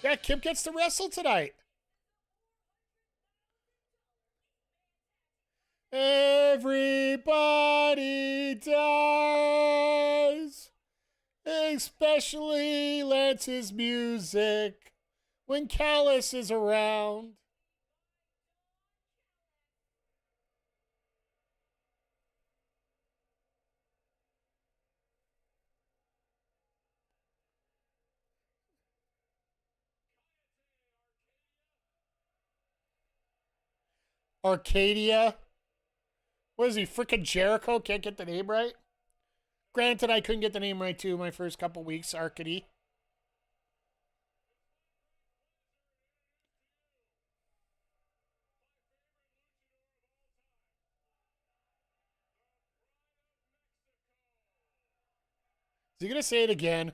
Yeah, Kim gets to wrestle tonight. Everybody dies, especially Lance's music when Callis is around. Arcadia. What is he, frickin' Jericho? Can't get the name right? Granted, I couldn't get the name right too my first couple weeks, Arcady. Is he going to say it again?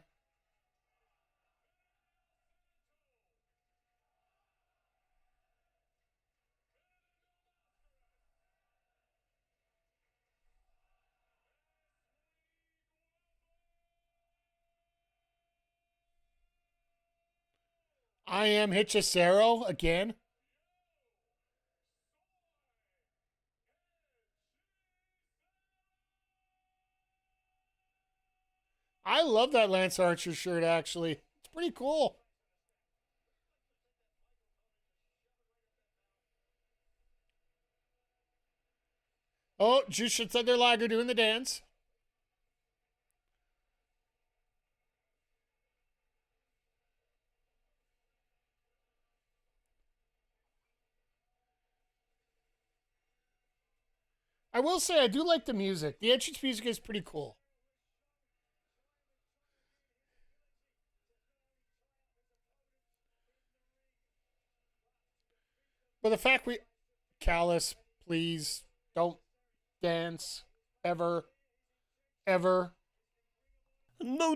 I am Hechicero again. I love that Lance Archer shirt, actually. It's pretty cool. Oh, Jushin Thunder Liger doing the dance. I will say I do like the music. The entrance music is pretty cool. But the fact Callis, please don't dance ever. Ever. No,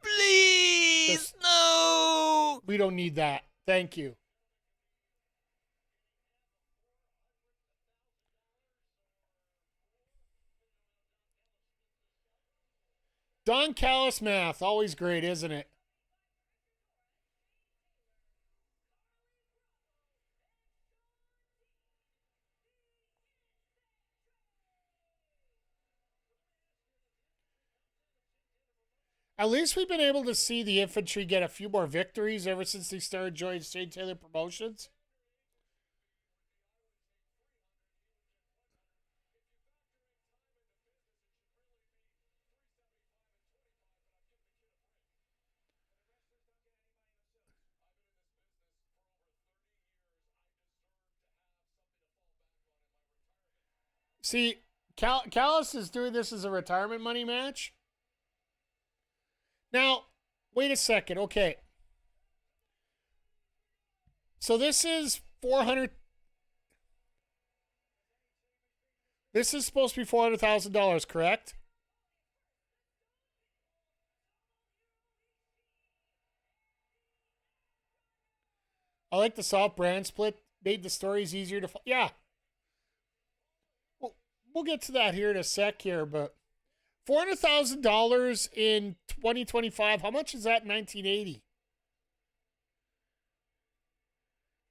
please, no. We don't need that. Thank you. Don Callis math, always great, isn't it? At least we've been able to see the infantry get a few more victories ever since they started joining Shane Taylor Promotions. See, Callis is doing this as a retirement money match. Now, wait a second. Okay. So this is 400. This is supposed to be $400,000, correct? I like the soft brand split. Made the stories easier to follow. Yeah. We'll get to that here in a sec here, but $400,000 in 2025. How much is that in 1980?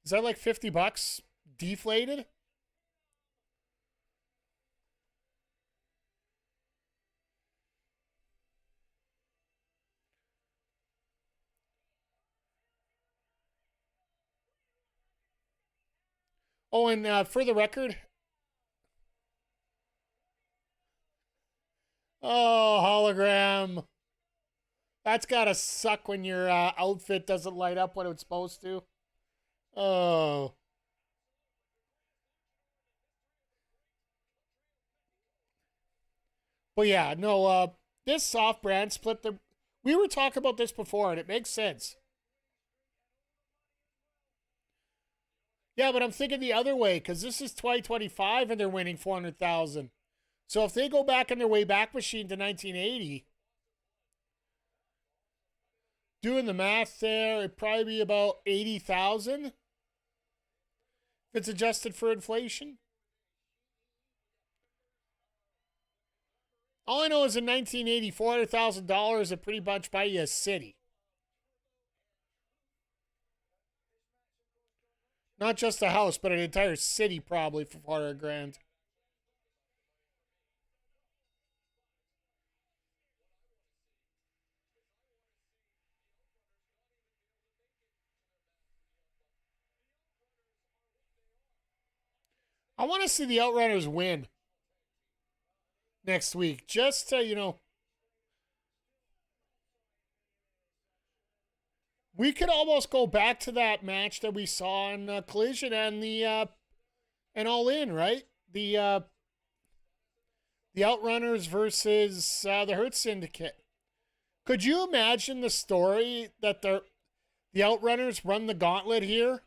Is that like $50 deflated? Oh, and for the record, oh, hologram. That's gotta suck when your outfit doesn't light up when it's supposed to. Oh. But yeah, no, this soft brand split, we were talking about this before, and it makes sense. Yeah, but I'm thinking the other way, because this is 2025 and they're winning 400,000. So if they go back in their way back machine to 1980, doing the math there, it'd probably be about 80,000 if it's adjusted for inflation. All I know is in 1980, $400,000 would pretty much buy you a city. Not just a house, but an entire city probably for 400 grand. I want to see the Outrunners win next week. Just to, we could almost go back to that match that we saw on Collision and and All In, right? The Outrunners versus the Hurt Syndicate. Could you imagine the story that the Outrunners run the gauntlet here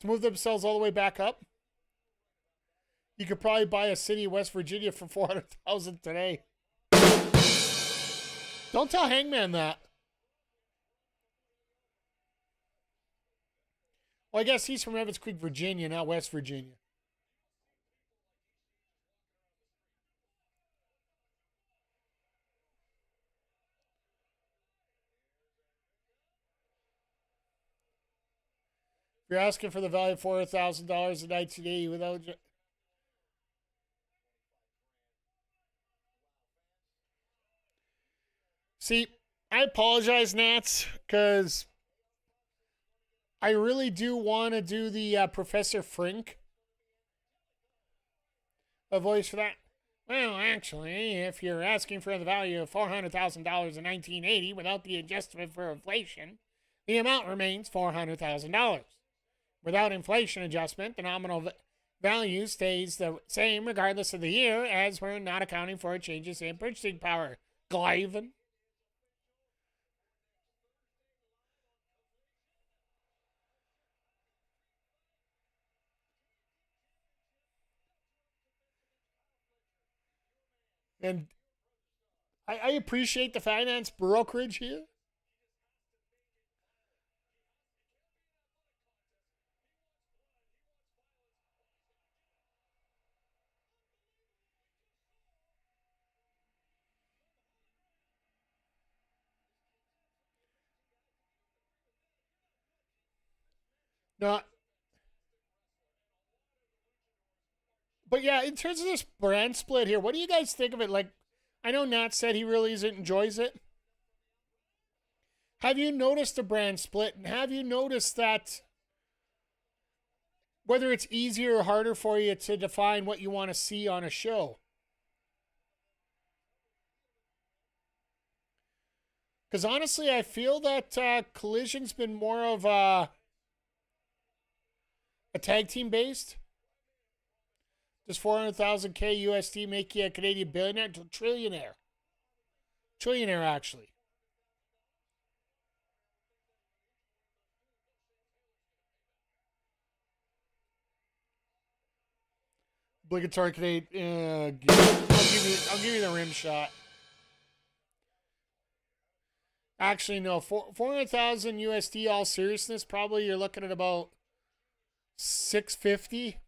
to move themselves all the way back up? You could probably buy a city in West Virginia for $400,000 today. Don't tell Hangman that. Well, I guess he's from Evans Creek, Virginia, not West Virginia. If you're asking for the value of $400,000 in 1980 without... See, I apologize, Nats, because I really do want to do the Professor Frink a voice for that. Well, actually, if you're asking for the value of $400,000 in 1980 without the adjustment for inflation, the amount remains $400,000. Without inflation adjustment, the nominal value stays the same regardless of the year, as we're not accounting for changes in purchasing power. Glyven. And I appreciate the finance brokerage here. No, but yeah, in terms of this brand split here, what do you guys think of it? Like, I know Nat said he really enjoys it. Have you noticed the brand split? And have you noticed that whether it's easier or harder for you to define what you want to see on a show? Because honestly, I feel that Collision's been more of a tag team based. Does 400,000 USD make you a Canadian billionaire? Trillionaire. Trillionaire, actually. Obligatory Canadian. I'll give you the rim shot. Actually, no. 400,000 USD, all seriousness, probably you're looking at about 650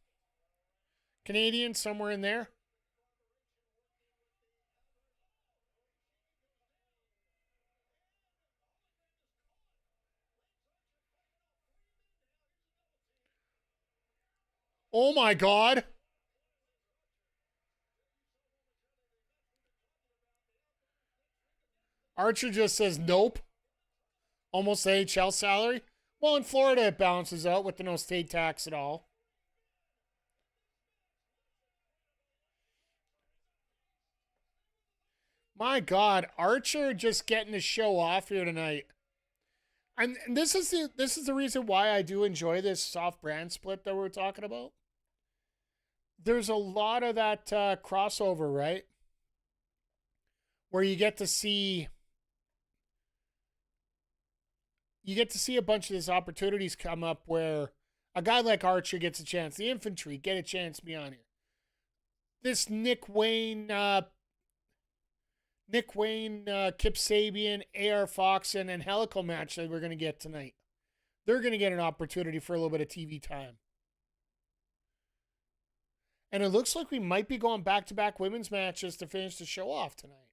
Canadian, somewhere in there. Oh my God. Archer just says nope. Almost AHL salary. Well, in Florida, it balances out with the no state tax at all. My God, Archer just getting to show off here tonight. And this is the reason why I do enjoy this soft brand split that we're talking about. There's a lot of that crossover, right? Where you get to see a bunch of these opportunities come up where a guy like Archer gets a chance. The Infantry get a chance to be on here. This Nick Wayne, Kip Sabian, AR Foxen, and Helico match that we're going to get tonight. They're going to get an opportunity for a little bit of TV time. And it looks like we might be going back-to-back women's matches to finish the show off tonight.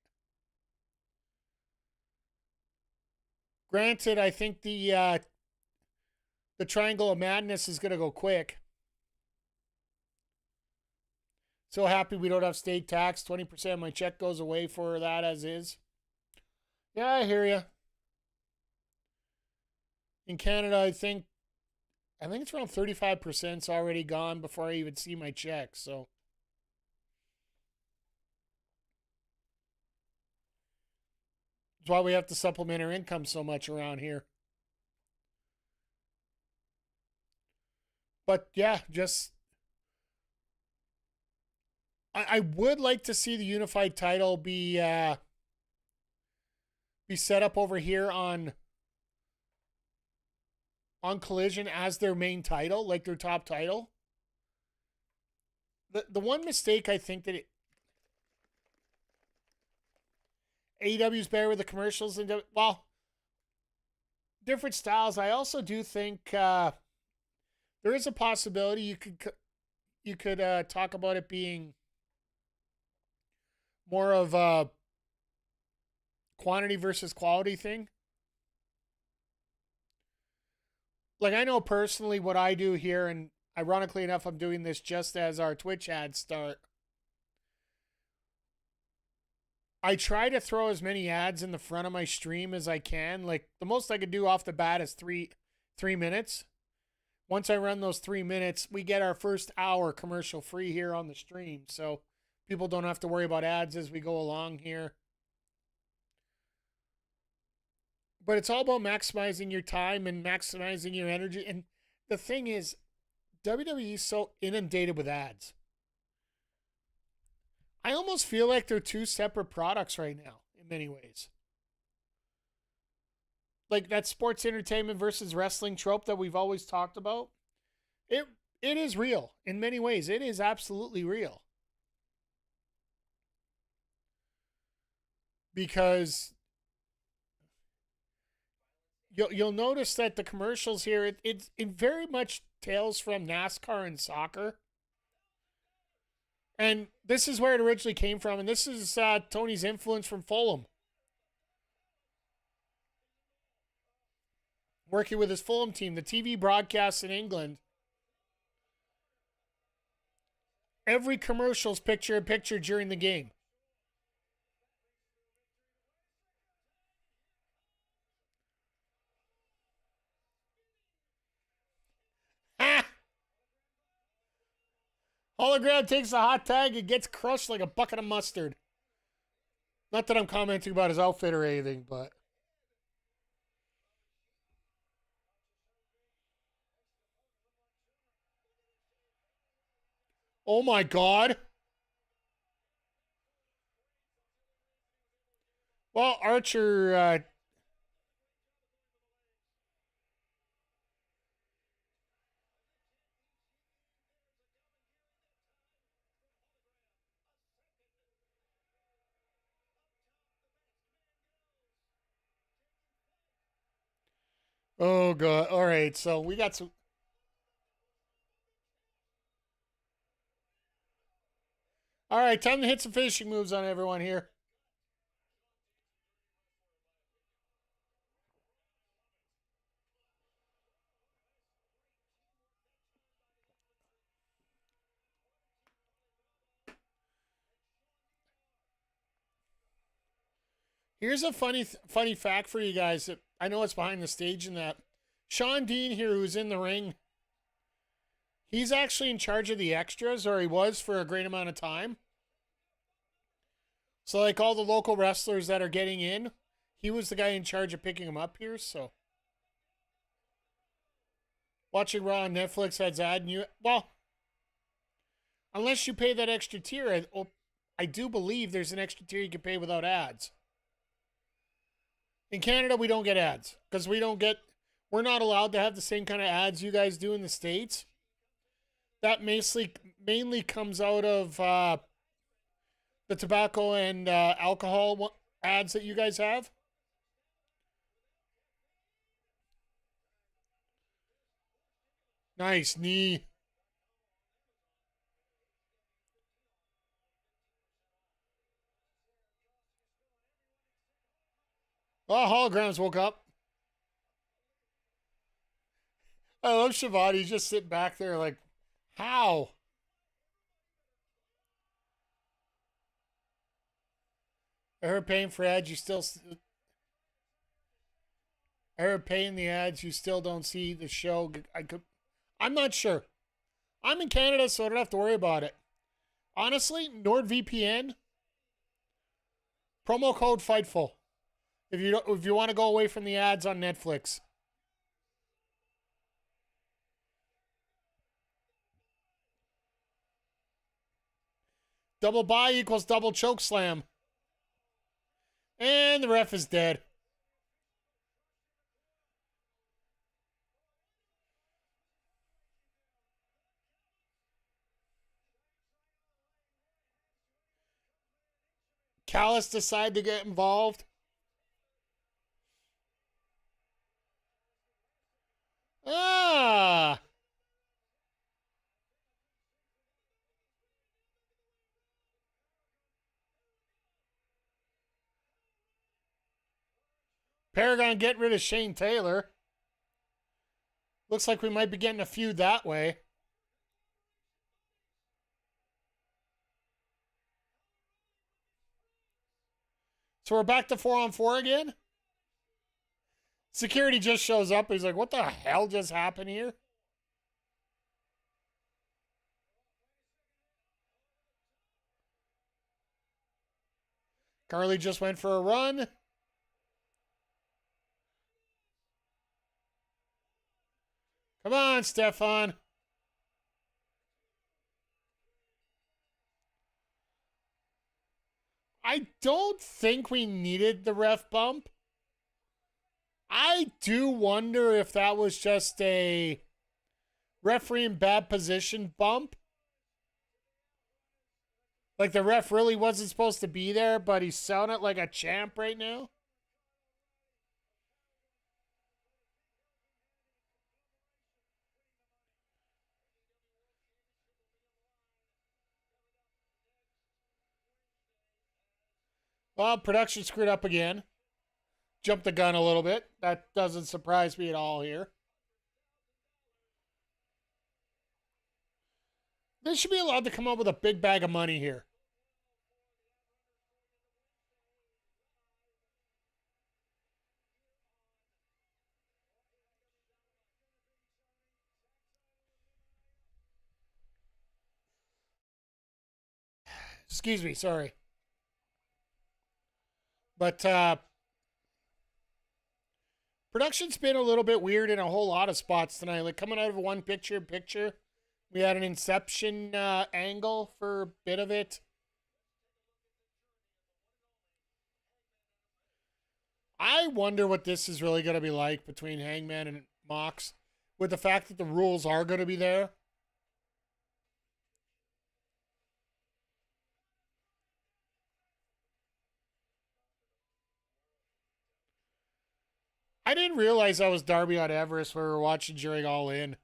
Granted, I think the Triangle of Madness is going to go quick. So happy we don't have state tax. 20% of my check goes away for that as is. Yeah, I hear you. In Canada, I think it's around 35% is already gone before I even see my check. So that's why we have to supplement our income so much around here. But yeah, just I would like to see the unified title be set up over here on Collision as their main title, like their top title. The one mistake I think that AEW is better with the commercials and different styles. I also do think there is a possibility you could talk about it being more of a quantity versus quality thing. Like, I know personally what I do here, and ironically enough, I'm doing this just as our Twitch ads start. I try to throw as many ads in the front of my stream as I can. Like, the most I could do off the bat is three minutes. Once I run those 3 minutes, we get our first hour commercial free here on the stream. So people don't have to worry about ads as we go along here. But it's all about maximizing your time and maximizing your energy. And the thing is, WWE is so inundated with ads. I almost feel like they're two separate products right now in many ways. Like that sports entertainment versus wrestling trope that we've always talked about. It is real in many ways. It is absolutely real. Because you'll notice that the commercials here, it very much tales from NASCAR and soccer. And this is where it originally came from. And this is Tony's influence from Fulham. Working with his Fulham team, the TV broadcasts in England. Every commercial's picture-in-picture during the game. Hologram takes a hot tag and gets crushed like a bucket of mustard. Not that I'm commenting about his outfit or anything, but... Oh my God. Well, Archer... Oh, God. All right, so we got some... All right, time to hit some finishing moves on everyone here. Here's a funny fact for you guys that I know it's behind the stage and that. Sean Dean here, who's in the ring, he's actually in charge of the extras, or he was for a great amount of time. So, like, all the local wrestlers that are getting in, he was the guy in charge of picking them up here, so. Watching Raw on Netflix has ad new. Well, unless you pay that extra tier, I do believe there's an extra tier you can pay without ads. In Canada, we don't get ads because we're not allowed to have the same kind of ads you guys do in the States. That mainly comes out of the tobacco and alcohol ads that you guys have. Nice knee. Oh, holograms woke up. I love Shivani just sitting back there like, how? I heard paying for ads, I heard paying the ads, you still don't see the show. I'm not sure. I'm in Canada, so I don't have to worry about it. Honestly, NordVPN, promo code FIGHTFUL. If you want to go away from the ads on Netflix. Double buy equals double choke slam. And the ref is dead. Callis decided to get involved. Ah! Paragon get rid of Shane Taylor. Looks like we might be getting a feud that way. So we're back to 4-on-4 again? Security just shows up. He's like, what the hell just happened here? Carly just went for a run. Come on, Stefan. I don't think we needed the ref bump. I do wonder if that was just a referee in bad position bump. Like the ref really wasn't supposed to be there, but he's selling it like a champ right now. Well, production screwed up again. Jumped the gun a little bit. That doesn't surprise me at all here. They should be allowed to come up with a big bag of money here. Excuse me, sorry. But production's been a little bit weird in a whole lot of spots tonight. Like coming out of one picture, we had an Inception angle for a bit of it. I wonder what this is really going to be like between Hangman and Mox, with the fact that the rules are going to be there. I didn't realize I was Darby on Everest when we were watching during All In.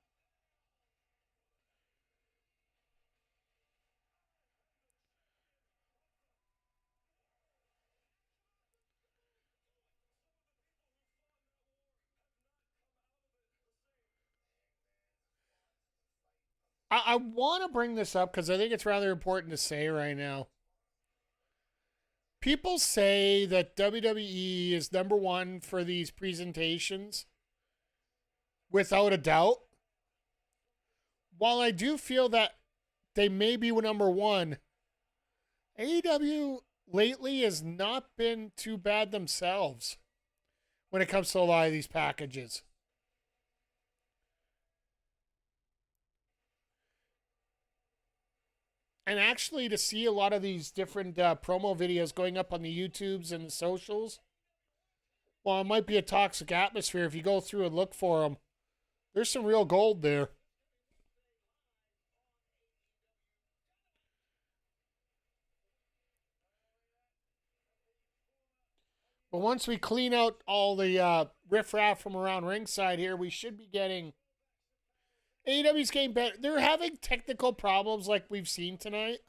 I want to bring this up because I think it's rather important to say right now. People say that WWE is number one for these presentations, without a doubt. While I do feel that they may be number one, AEW lately has not been too bad themselves when it comes to a lot of these packages. And actually, to see a lot of these different promo videos going up on the YouTubes and the socials, well, it might be a toxic atmosphere if you go through and look for them. There's some real gold there. But once we clean out all the riffraff from around ringside here, we should be getting... AEW's getting better. They're having technical problems like we've seen tonight.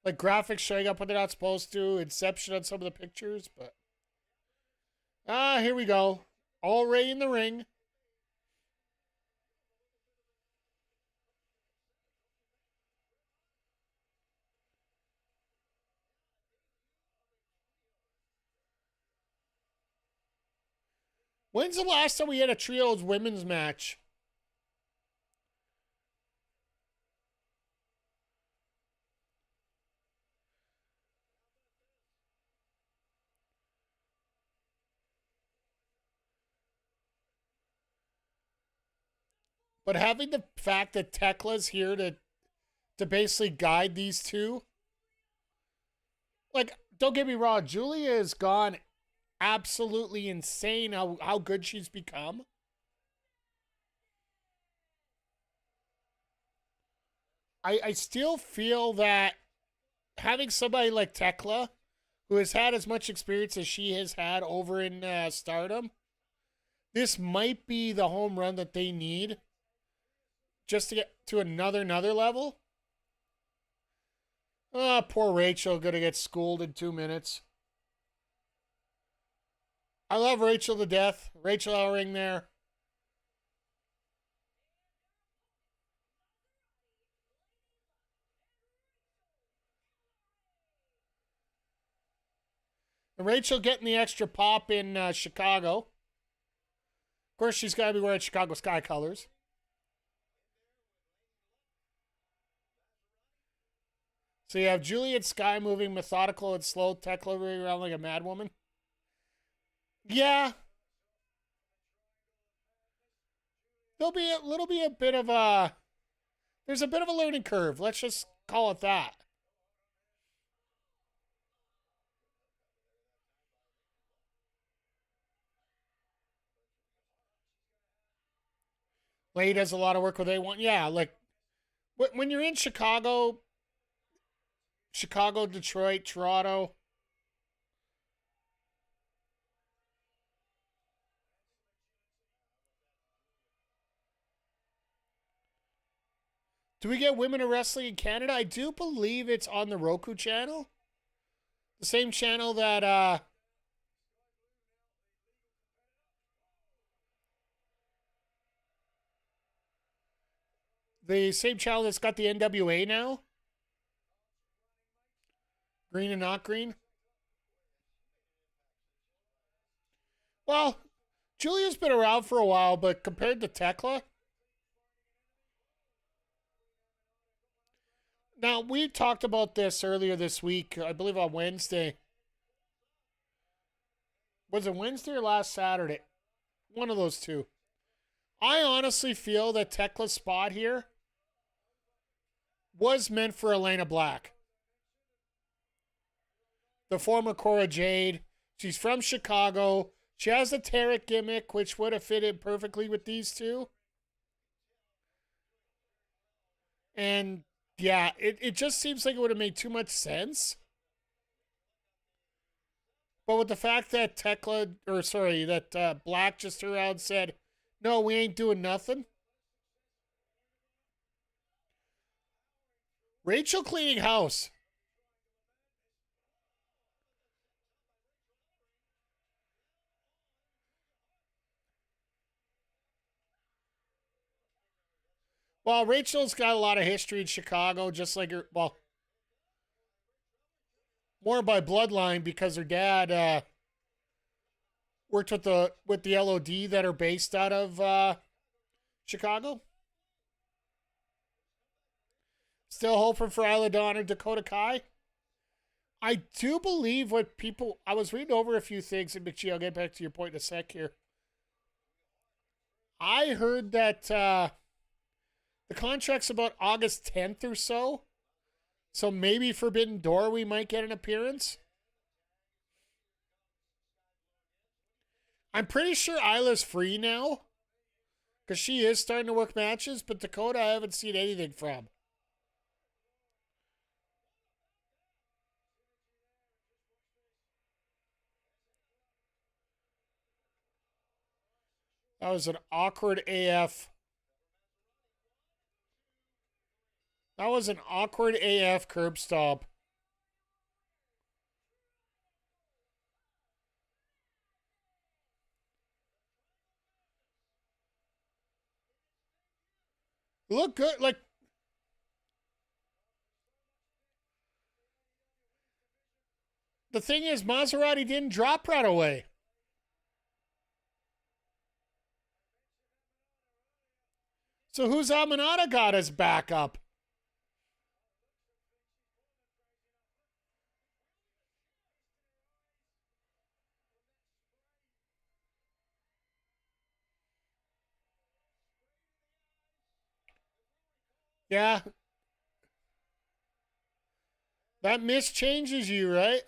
Like graphics showing up when they're not supposed to. Inception on some of the pictures. But here we go. Already in the ring. When's the last time we had a trios women's match? But having the fact that Tekla's here to basically guide these two. Like, don't get me wrong, Julia has gone absolutely insane how good she's become. I still feel that having somebody like Tekla, who has had as much experience as she has had over in Stardom, this might be the home run that they need just to get to another level. Oh, poor Rachel, gonna get schooled in 2 minutes. I love Rachel to death. Rachel Ellering there. And Rachel getting the extra pop in Chicago. Of course, she's got to be wearing Chicago Sky colors. So you have Juliet Sky moving methodical and slow, Tekla moving around like a madwoman. Yeah. There'll be a bit of a... There's a bit of a learning curve. Let's just call it that. Lay does a lot of work with A1. Yeah, like when you're in Chicago, Detroit, Toronto. Do we get Women of Wrestling in Canada? I do believe it's on the Roku channel. The same channel that the same channel that's got the NWA now. Green and not green. Well, Julia's been around for a while, but compared to Tekla. Now, we talked about this earlier this week, I believe on Wednesday. Was it Wednesday or last Saturday? One of those two. I honestly feel that Tekla's spot here was meant for Elena Black. The former Cora Jade. She's from Chicago. She has a Tarek gimmick, which would have fitted perfectly with these two. And yeah, it just seems like it would have made too much sense. But with the fact that Black just turned around and said, no, we ain't doing nothing. Rachel cleaning house. Well, Rachel's got a lot of history in Chicago, just like her, well, more by bloodline because her dad worked with the LOD that are based out of Chicago. Still hoping for Isla Dawn or Dakota Kai. I do believe what people... I was reading over a few things, and McGee, I'll get back to your point in a sec here. I heard that the contract's about August 10th or so. So maybe Forbidden Door, we might get an appearance. I'm pretty sure Isla's free now. Because she is starting to work matches, but Dakota I haven't seen anything from. That was an awkward AF. That was an awkward AF curb stomp. Look good, like... The thing is, Maserati didn't drop right away. So who's Amanada got as backup? Yeah. That miss changes you, right?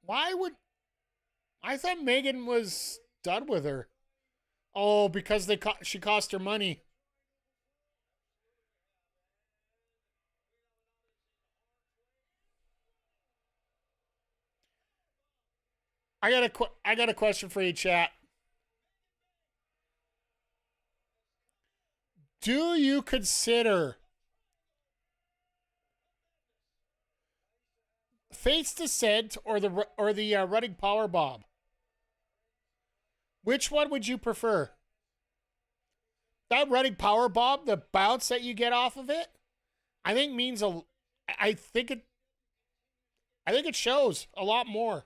Why would... I thought Megan was done with her. Oh, because she cost her money. I got a question for you, chat. Do you consider Fate's Descent or the running power bomb? Which one would you prefer? That running power bomb, the bounce that you get off of it, I think means I think it shows a lot more.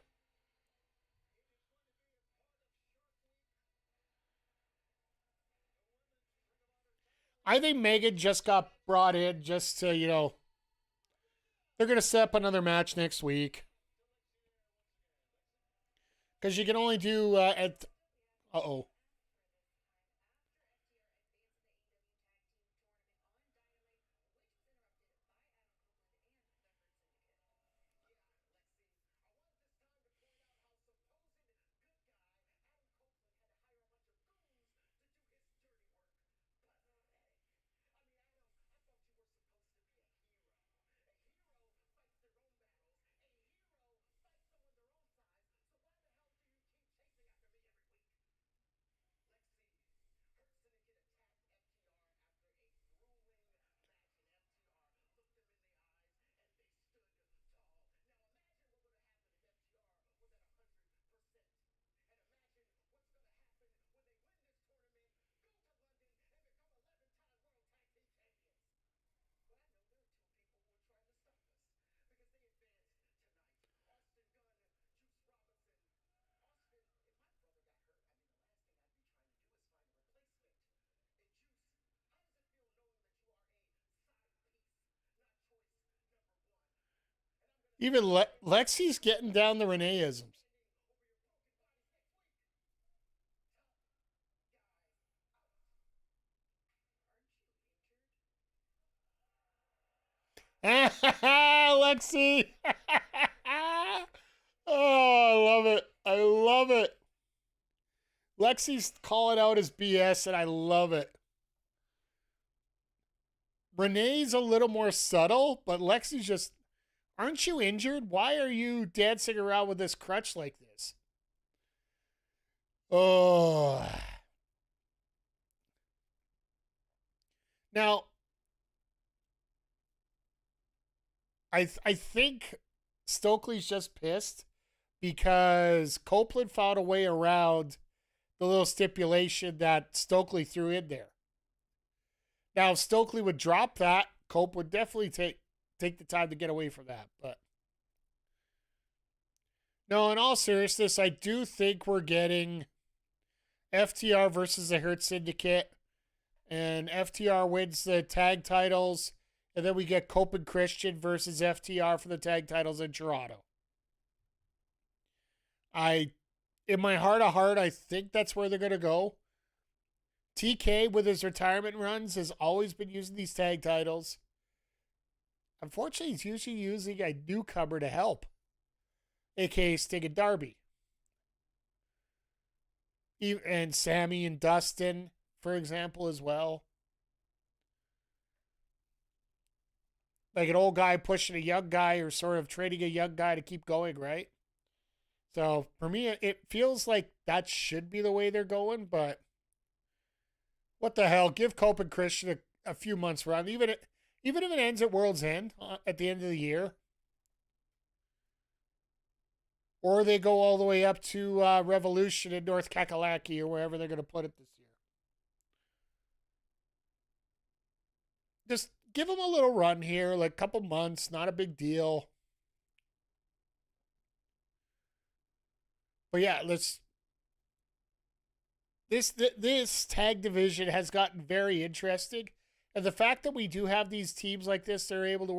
I think Megan just got brought in just to, they're going to set up another match next week. Because you can only do Uh-oh. Even Lexi's getting down the Reneeisms. Lexi! Oh, I love it. I love it. Lexi's calling out his BS, and I love it. Renee's a little more subtle, but Lexi's just... Aren't you injured? Why are you dancing around with this crutch like this? Oh. Now, I think Stokely's just pissed because Copeland found a way around the little stipulation that Stokely threw in there. Now, if Stokely would drop that, Cope would definitely take the time to get away from that. But no, in all seriousness, I do think we're getting FTR versus the Hurt Syndicate. And FTR wins the tag titles. And then we get Cope and Christian versus FTR for the tag titles in Toronto. In my heart of heart, I think that's where they're going to go. TK, with his retirement runs, has always been using these tag titles. Unfortunately, he's usually using a newcomer to help, a.k.a. Sting and Darby. And Sammy and Dustin, for example, as well. Like an old guy pushing a young guy or sort of trading a young guy to keep going, right? So for me, it feels like that should be the way they're going, but what the hell? Give Cope and Christian a few months run, even if it ends at World's End at the end of the year. Or they go all the way up to Revolution in North Kakalaki or wherever they're going to put it this year. Just give them a little run here, like a couple months, not a big deal. But yeah, this tag division has gotten very interesting. And the fact that we do have these teams like this, they're able to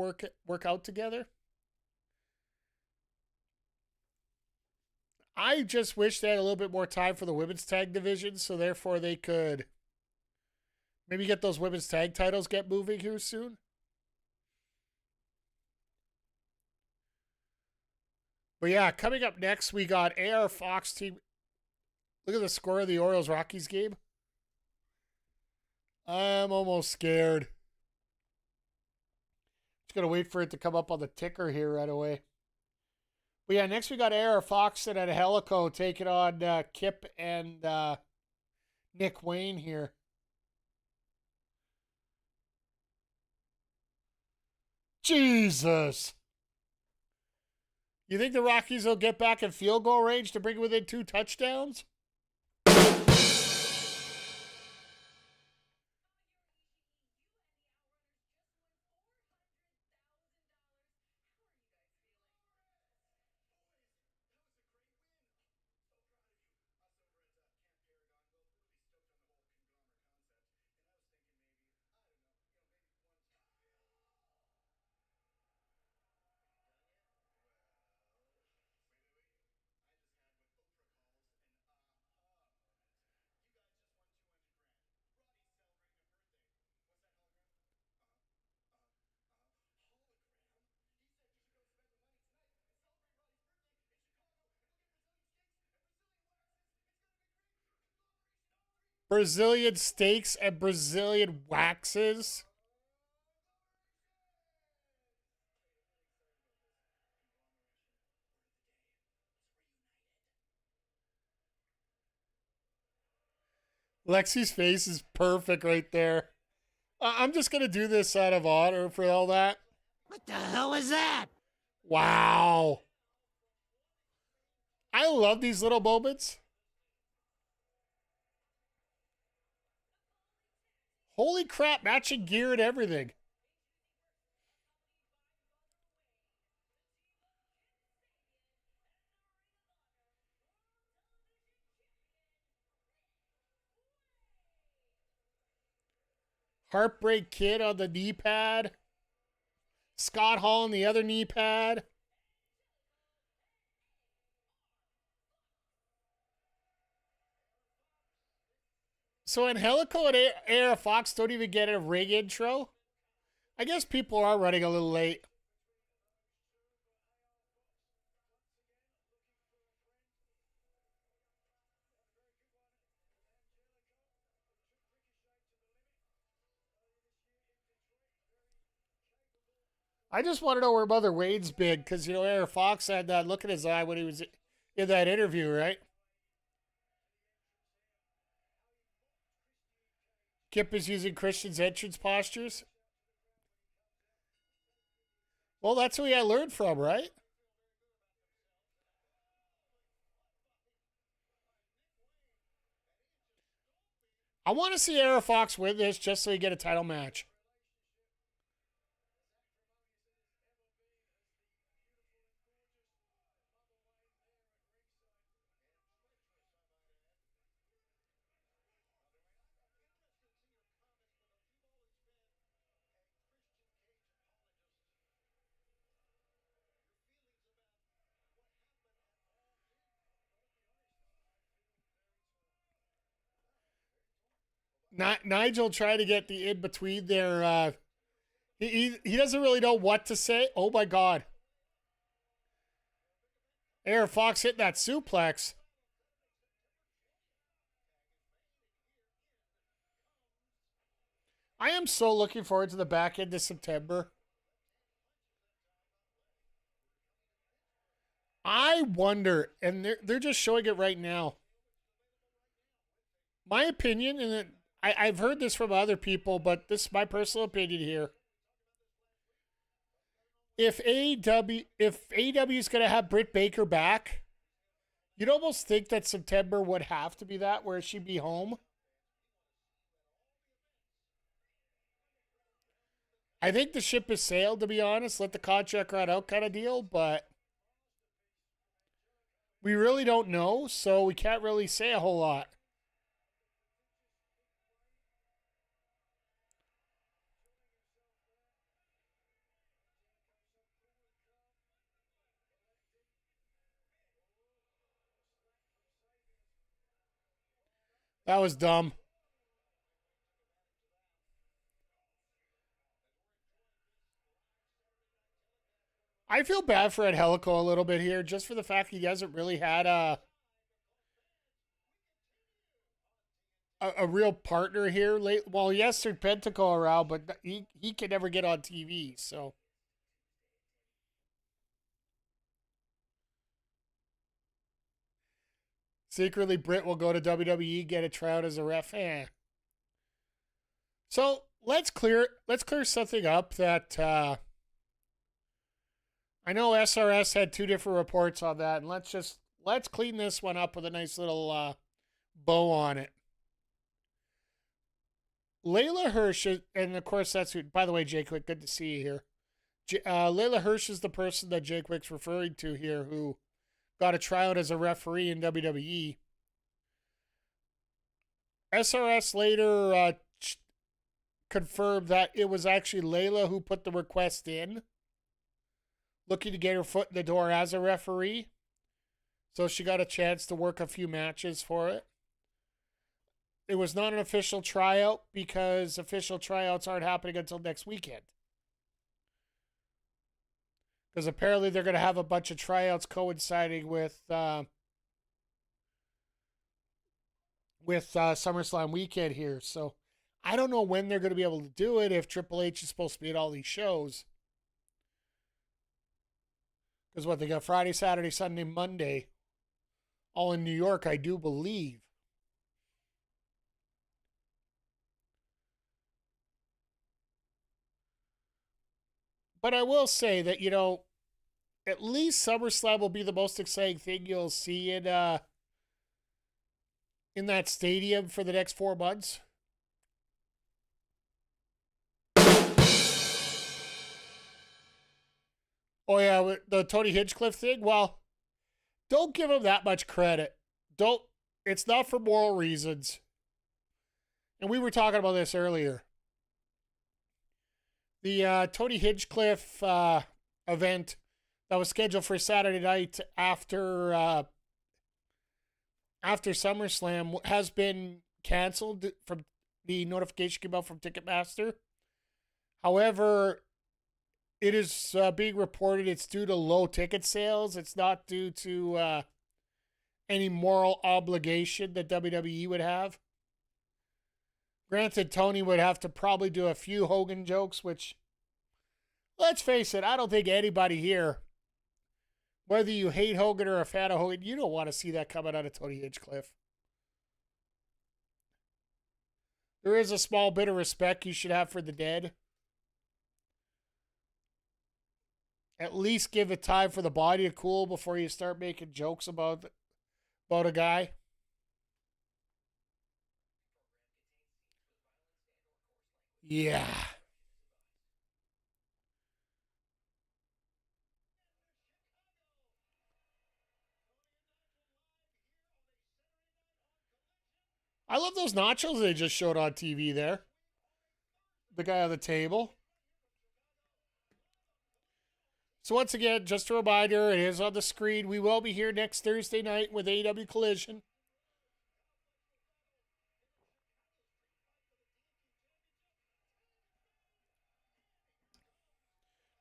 work out together. I just wish they had a little bit more time for the women's tag division, so therefore they could maybe get those women's tag titles get moving here soon. But yeah, coming up next, we got AR Fox team. Look at the score of the Orioles-Rockies game. I'm almost scared. Just going to wait for it to come up on the ticker here right away. But yeah, next we got AR Fox and Angelico taking on Kip and Nick Wayne here. Jesus. You think the Rockies will get back in field goal range to bring within 2 touchdowns? Brazilian steaks and Brazilian waxes. Lexi's face is perfect right there. I'm just going to do this out of honor for all that. What the hell is that? Wow. I love these little moments. Holy crap, matching gear and everything. Heartbreak Kid on the knee pad. Scott Hall on the other knee pad. So Angelico and AR Fox don't even get a ring intro? I guess people are running a little late. I just want to know where Mother Wade's been, because, AR Fox had that look in his eye when he was in that interview, right? Kip is using Christian's entrance postures. Well, that's who I learned from, right? I want to see AR Fox win this just so he get a title match. Nigel tried to get the in between there. He doesn't really know what to say. Oh my God. Aaron Fox hitting that suplex. I am so looking forward to the back end of September. I wonder, and they're just showing it right now. My opinion, and I've heard this from other people, but this is my personal opinion here. If AEW is going to have Britt Baker back, you'd almost think that September would have to be that, where she'd be home. I think the ship has sailed, to be honest. Let the contract run out kind of deal, but we really don't know, so we can't really say a whole lot. That was dumb. I feel bad for Angelico a little bit here, just for the fact he hasn't really had a real partner here late. Well, yes, there's Pentacle around, but he can never get on TV, so. Secretly, Britt will go to WWE, get a tryout as a ref. So let's clear something up that I know SRS had two different reports on that, and let's clean this one up with a nice little bow on it. Layla Hirsch, and of course that's who, by the way, Jake Wick, good to see you here. Layla Hirsch is the person that Jake Wick's referring to here who got a tryout as a referee in WWE. SRS later confirmed that it was actually Layla who put the request in, looking to get her foot in the door as a referee. So she got a chance to work a few matches for it. It was not an official tryout because official tryouts aren't happening until next weekend. Because apparently they're going to have a bunch of tryouts coinciding with SummerSlam weekend here. So I don't know when they're going to be able to do it if Triple H is supposed to be at all these shows. Because what, they got Friday, Saturday, Sunday, Monday, all in New York, I do believe. But I will say that, you know, at least SummerSlam will be the most exciting thing you'll see in that stadium for the next 4 months. Oh, yeah, the Tony Hinchcliffe thing? Well, don't give him that much credit. It's not for moral reasons. And we were talking about this earlier. The Tony Hinchcliffe event that was scheduled for Saturday night after SummerSlam has been canceled from the notification came out from Ticketmaster. However, it is being reported it's due to low ticket sales. It's not due to any moral obligation that WWE would have. Granted, Tony would have to probably do a few Hogan jokes, which, let's face it, I don't think anybody here, whether you hate Hogan or a fan of Hogan, you don't want to see that coming out of Tony Hinchcliffe. There is a small bit of respect you should have for the dead. At least give it time for the body to cool before you start making jokes about a guy. Yeah. I love those nachos they just showed on TV there. The guy on the table. So once again, just a reminder, it is on the screen. We will be here next Thursday night with AEW Collision.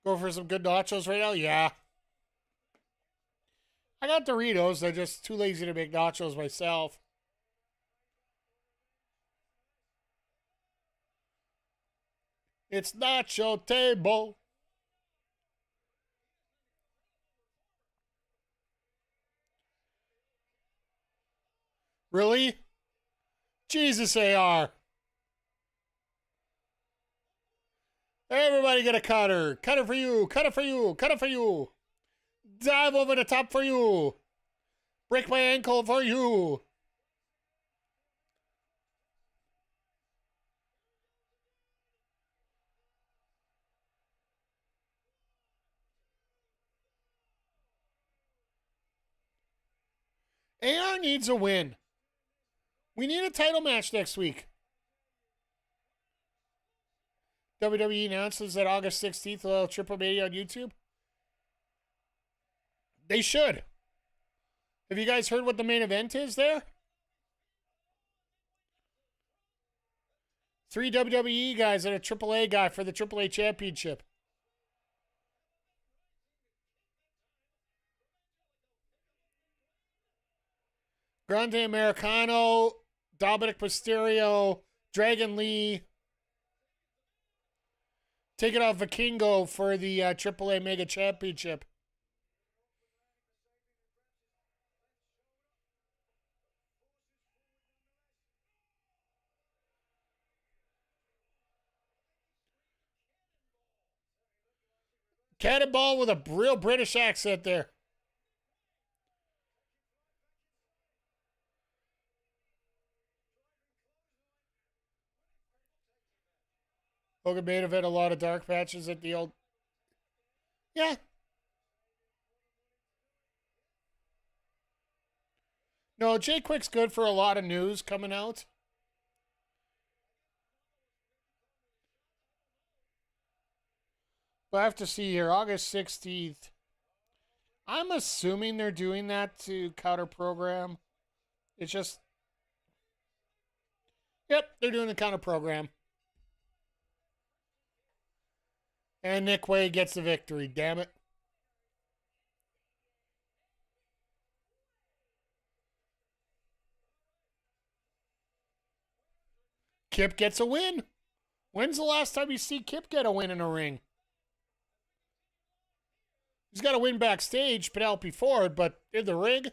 Go for some good nachos right now? Yeah. I got Doritos. I'm just too lazy to make nachos myself. It's nacho table. Really? Jesus, AR. Everybody get a cutter. Cutter for you. Cutter for you. Cutter for you. Dive over the top for you. Break my ankle for you. AR needs a win. We need a title match next week. WWE announces that August 16th will have Triple Mania on YouTube. They should. Have you guys heard what the main event is there? 3 WWE guys and a AAA guy for the AAA Championship. Grande Americano, Dominic Mysterio, Dragon Lee. Taking off Vikingo for the AAA Mega Championship. Cannonball with a real British accent there. Hogan main event, a lot of dark matches at the old... Yeah. No, Jay Quick's good for a lot of news coming out. But I have to see here, August 16th. I'm assuming they're doing that to counter program. It's just... Yep, they're doing the counter program. And Nick Wade gets the victory, damn it. Kip gets a win. When's the last time you see Kip get a win in a ring? He's got a win backstage, Penelope Ford, but in the ring?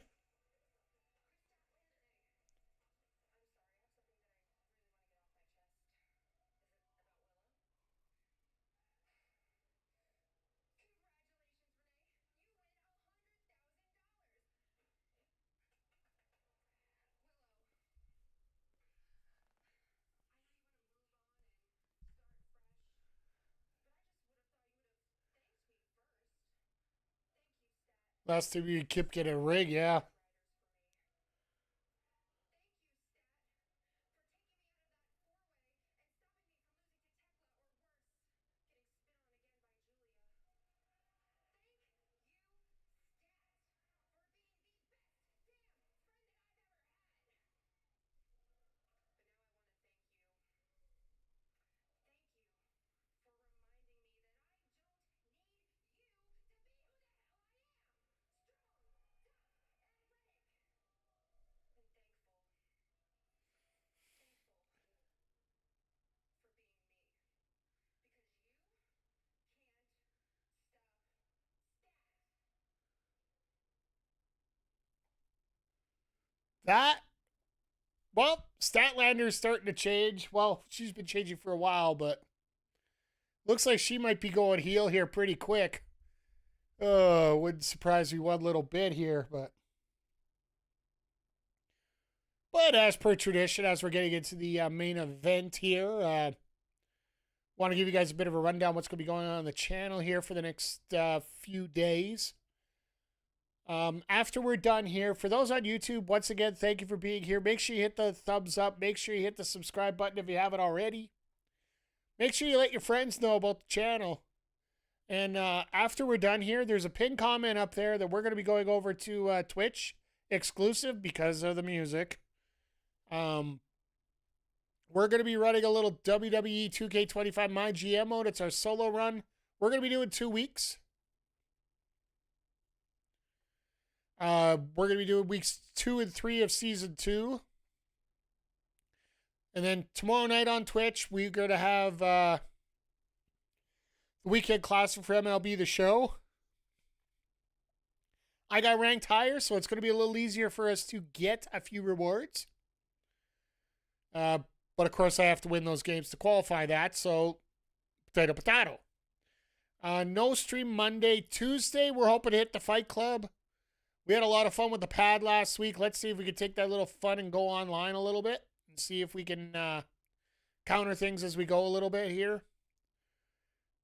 Last time you Kip get a ring, yeah. Well, Statlander's starting to change. Well, she's been changing for a while, but looks like she might be going heel here pretty quick. Wouldn't surprise me one little bit here, but as per tradition, as we're getting into the main event here, want to give you guys a bit of a rundown what's going to be going on the channel here for the next few days. After we're done here, for those on YouTube, once again, thank you for being here. Make sure you hit the thumbs up. Make sure you hit the subscribe button if you haven't already. Make sure you let your friends know about the channel. And after we're done here, there's a pinned comment up there that we're going to be going over to Twitch exclusive because of the music. We're going to be running a little WWE 2K25 My GM mode. It's our solo run. We're going to be doing 2 weeks. We're going to be doing weeks 2 and 3 of season 2. And then tomorrow night on Twitch, we're going to have the Weekend Classic for MLB The Show. I got ranked higher, so it's going to be a little easier for us to get a few rewards. But of course, I have to win those games to qualify that, so potato. No stream Monday. Tuesday, we're hoping to hit the Fight Club. We had a lot of fun with the pad last week. Let's see if we can take that little fun and go online a little bit and see if we can counter things as we go a little bit here.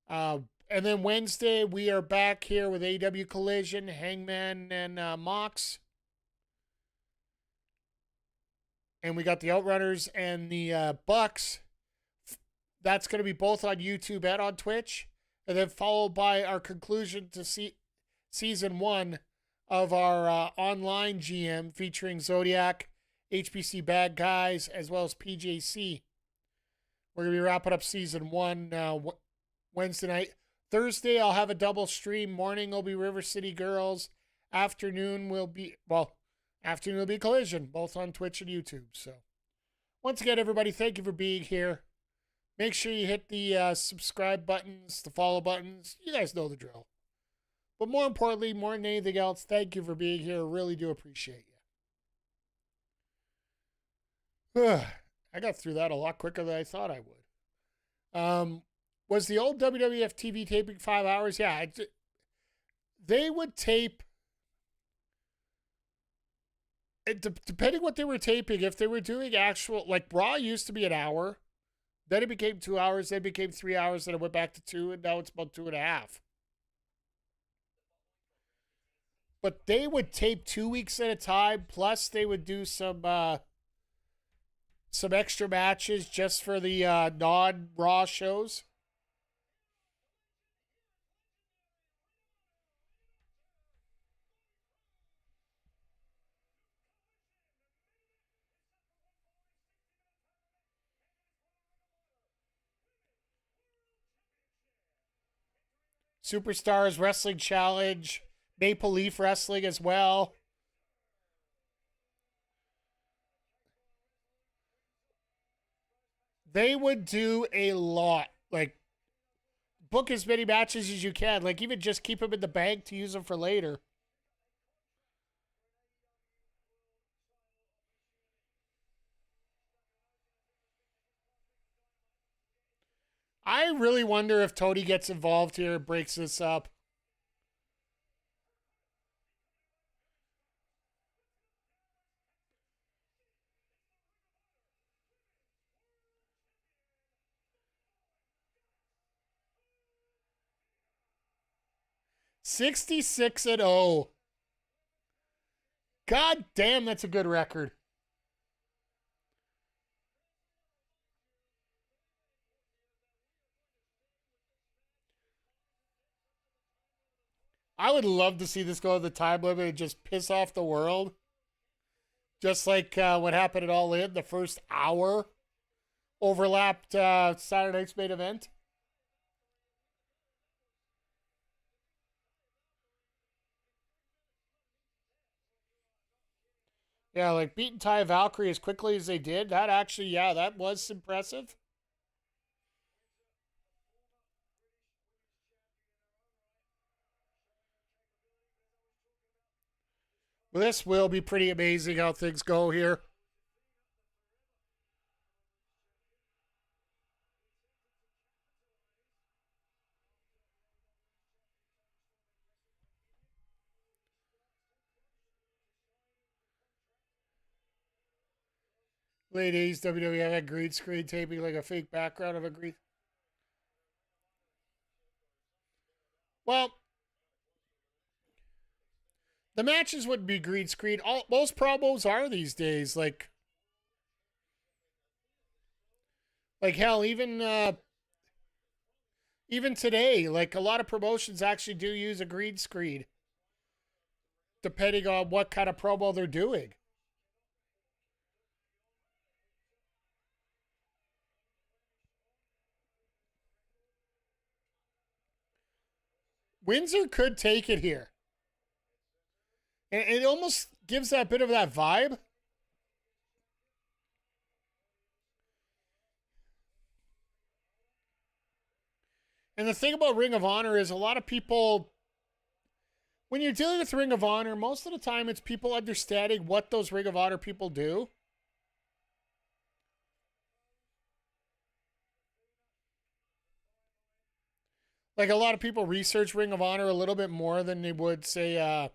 And then Wednesday, we are back here with AEW Collision, Hangman, and Mox. And we got the Outrunners and the Bucks. That's going to be both on YouTube and on Twitch. And then followed by our conclusion to season 1 of our online GM featuring Zodiac, HBC Bad Guys, as well as PJC. We're going to be wrapping up season 1 Wednesday night. Thursday, I'll have a double stream. Morning will be River City Girls. Afternoon will be Collision, both on Twitch and YouTube. So, once again, everybody, thank you for being here. Make sure you hit the subscribe buttons, the follow buttons. You guys know the drill. But more importantly, more than anything else, thank you for being here. Really do appreciate you. I got through that a lot quicker than I thought I would. Was the old WWF TV taping 5 hours? Yeah. They would tape, depending what they were taping, if they were doing actual, like Raw used to be an hour, then it became 2 hours, then it became 3 hours, then it went back to 2, and now it's about 2.5. But they would tape 2 weeks at a time, plus they would do some extra matches just for the non-Raw shows. Superstars Wrestling Challenge, Maple Leaf Wrestling as well. They would do a lot. Like, book as many matches as you can. Like, even just keep them in the bank to use them for later. I really wonder if Tony gets involved here and breaks this up. $66-0. God damn, that's a good record. I would love to see this go to the time limit and just piss off the world. Just like what happened at All In, the first hour overlapped Saturday night's main event. Yeah, like beating Ty Valkyrie as quickly as they did. That actually, yeah, that was impressive. Well, this will be pretty amazing how things go here. Ladies, WWE had green screen taping like a fake background of a green. Well, the matches wouldn't be green screen. Most promos are these days. Like hell, even today, like a lot of promotions actually do use a green screen, depending on what kind of promo they're doing. Windsor could take it here. And it almost gives that bit of that vibe. And the thing about Ring of Honor is a lot of people, when you're dealing with Ring of Honor, most of the time it's people understanding what those Ring of Honor people do. Like a lot of people research Ring of Honor a little bit more than they would say a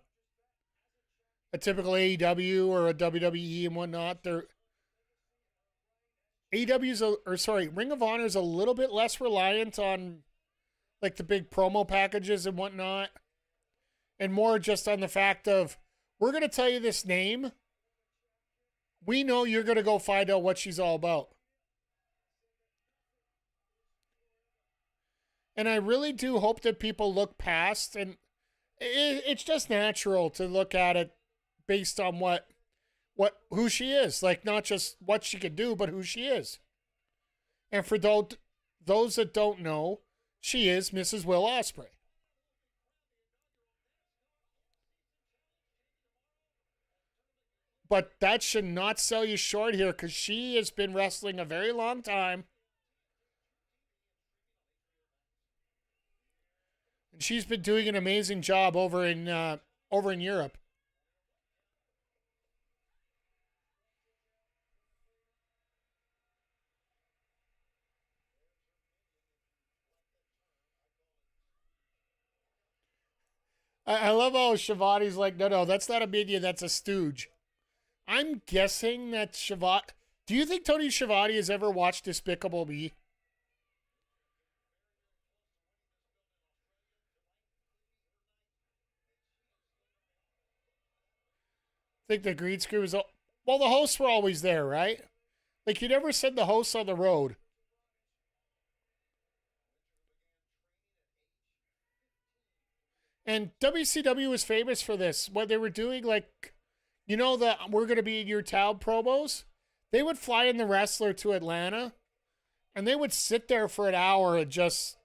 typical AEW or a WWE and whatnot. Ring of Honor is a little bit less reliant on like the big promo packages and whatnot, and more just on the fact of, we're going to tell you this name. We know you're going to go find out what she's all about. And I really do hope that people look past, and it's just natural to look at it based on who she is. Like, not just what she can do, but who she is. And for those that don't know, she is Mrs. Will Ospreay. But that should not sell you short here, because she has been wrestling a very long time. And she's been doing an amazing job over in Europe. I love how Shivati's like, no, that's not a minion, that's a stooge. I'm guessing that Shivati... Do you think Tony Schiavone has ever watched Despicable Me? I think the green screen was... Well, the hosts were always there, right? Like, you never send the hosts on the road. And WCW was famous for this. When they were doing, like, you know, the "we're going to be in your town" promos, they would fly in the wrestler to Atlanta, and they would sit there for an hour and just,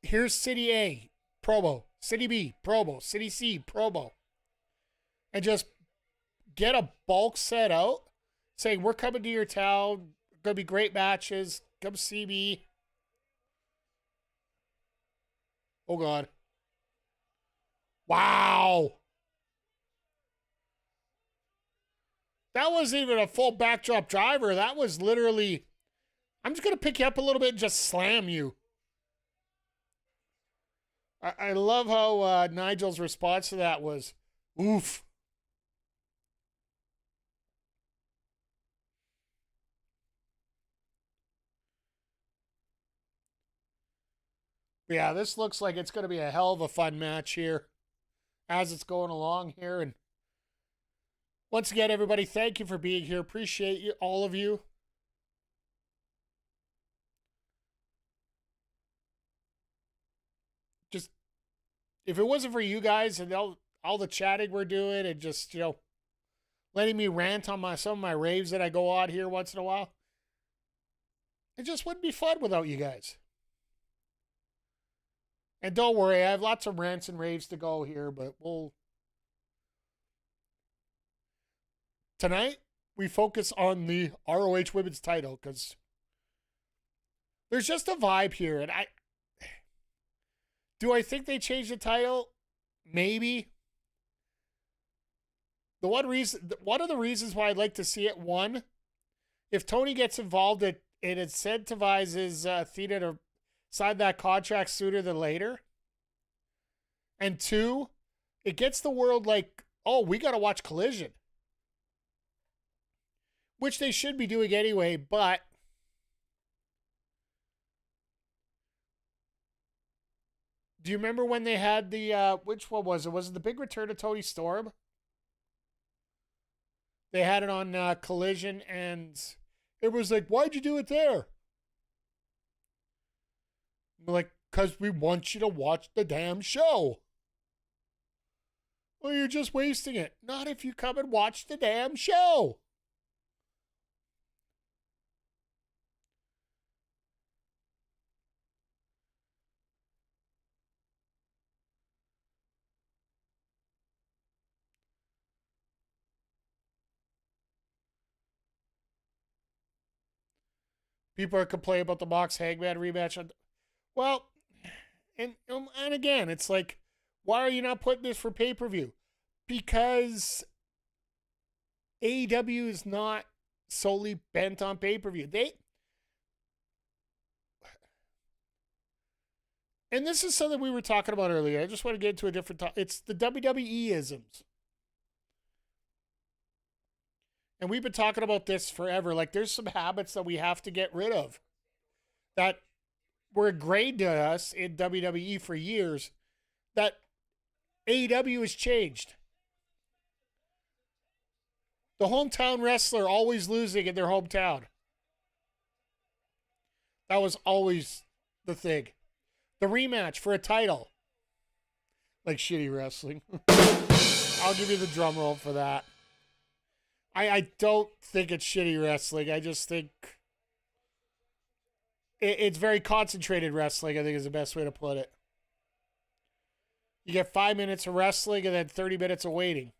here's City A, promo. City B, promo. City C, promo. And just get a bulk set out, saying, we're coming to your town, going to be great matches, come see me. Oh, God. Wow. That wasn't even a full backdrop driver. That was literally, I'm just going to pick you up a little bit and just slam you. I love how Nigel's response to that was, oof. Yeah, this looks like it's going to be a hell of a fun match here as it's going along here. And once again, everybody, thank you for being here. Appreciate you, all of you. Just, if it wasn't for you guys and all the chatting we're doing and just, you know, letting me rant on some of my raves that I go on here once in a while, it just wouldn't be fun without you guys. And don't worry, I have lots of rants and raves to go here, but tonight, we focus on the ROH Women's title, because there's just a vibe here, and do I think they changed the title? Maybe. One of the reasons why I'd like to see it, one, if Tony gets involved, it incentivizes Athena to sign that contract sooner than later. And two, it gets the world like, oh, we got to watch Collision. Which they should be doing anyway, but do you remember when they had the, which one was it? Was it the big return of Tony Storm? They had it on Collision, and it was like, why'd you do it there? Like, because we want you to watch the damn show. Well, you're just wasting it. Not if you come and watch the damn show. People are complaining about the Mox Hangman rematch. Well, and again, it's like, why are you not putting this for pay-per-view? Because AEW is not solely bent on pay-per-view. And this is something we were talking about earlier. I just want to get into a different topic. It's the WWE-isms. And we've been talking about this forever. Like, there's some habits that we have to get rid of that were ingrained to us in WWE for years that AEW has changed. The hometown wrestler always losing in their hometown. That was always the thing. The rematch for a title. Like shitty wrestling. I'll give you the drum roll for that. I don't think it's shitty wrestling. I just think it's very concentrated wrestling, I think is the best way to put it. You get 5 minutes of wrestling and then 30 minutes of waiting.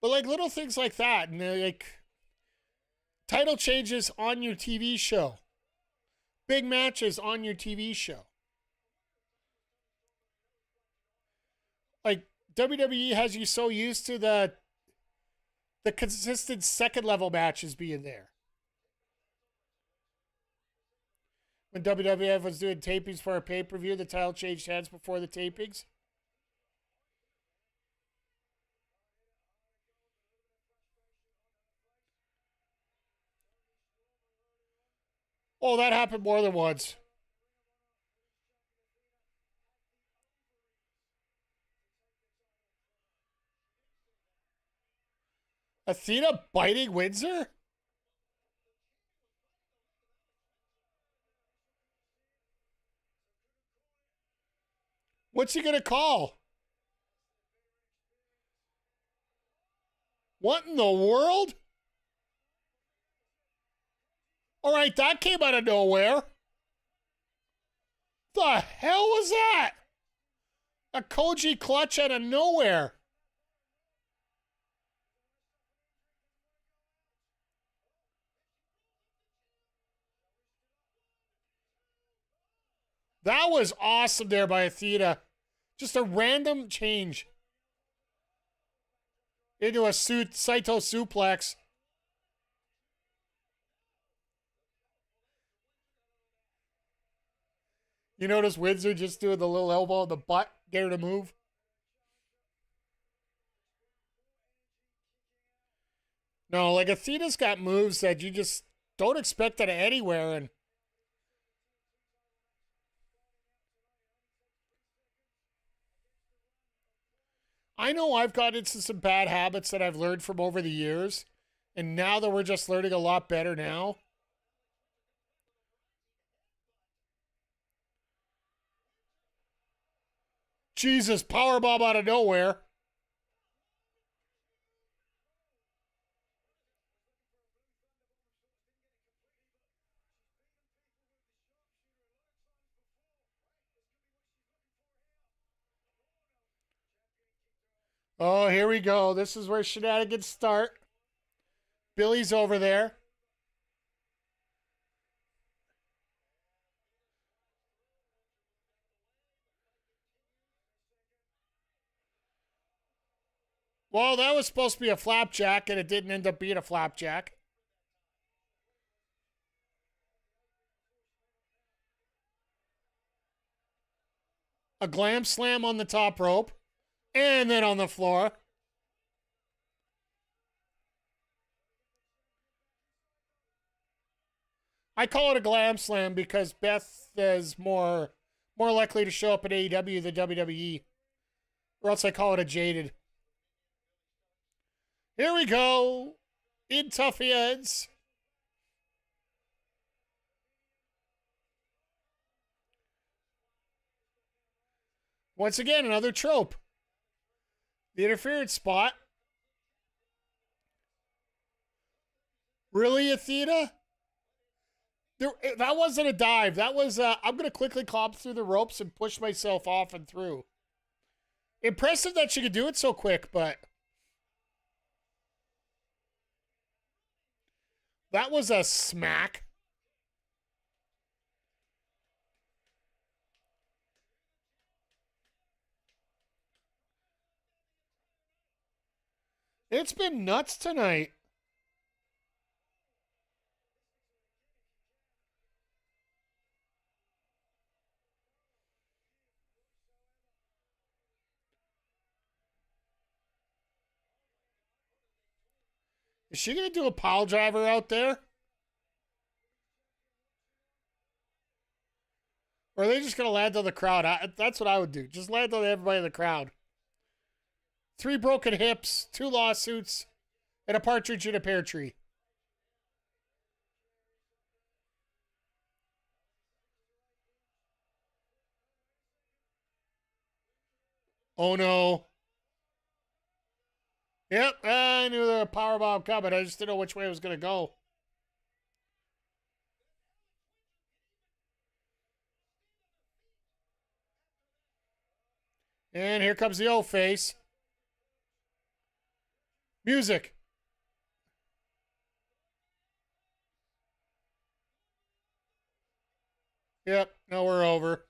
But like little things like that, and like title changes on your TV show, big matches on your TV show. Like WWE has you so used to the consistent second level matches being there. When WWF was doing tapings for a pay-per-view, the title changed hands before the tapings. Oh, that happened more than once. Athena biting Windsor? What's he going to call? What in the world? All right, that came out of nowhere. The hell was that? A Koji clutch out of nowhere. That was awesome there by Athena. Just a random change into a Saito suplex. You notice Windsor just doing the little elbow in the butt, get her to move? No, like Athena's got moves that you just don't expect out of anywhere. And I know I've got into some bad habits that I've learned from over the years. And now that we're just learning a lot better now. Jesus, powerbomb out of nowhere. Oh, here we go. This is where shenanigans start. Billy's over there. Well, that was supposed to be a flapjack, and it didn't end up being a flapjack. A glam slam on the top rope, and then on the floor. I call it a glam slam because Beth is more likely to show up at AEW than WWE. Or else I call it a jaded. Here we go. In tough heads. Once again, another trope. The interference spot. Really, Athena? That wasn't a dive. That was, I'm going to quickly climb through the ropes and push myself off and through. Impressive that she could do it so quick, but that was a smack. It's been nuts tonight. Is she going to do a pile driver out there? Or are they just going to land on the crowd? That's what I would do. Just land on everybody in the crowd. 3 broken hips, 2 lawsuits, and a partridge in a pear tree. Oh no. Yep, I knew there was a powerbomb coming. I just didn't know which way it was going to go. And here comes the old face. Music. Yep, now we're over.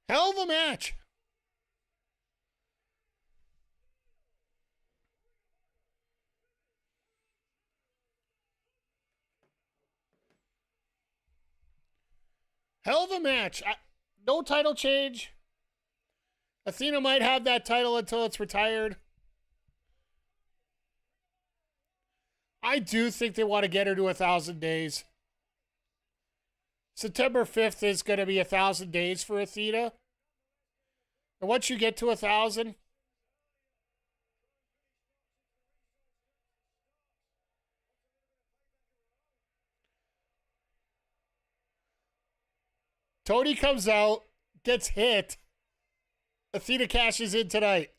Hell of a match. Hell of a match. No title change. Athena might have that title until it's retired. I do think they want to get her to 1,000 days. September 5th is going to be 1,000 days for Athena. And once you get to 1,000, Tony comes out, gets hit. Athena cashes in tonight.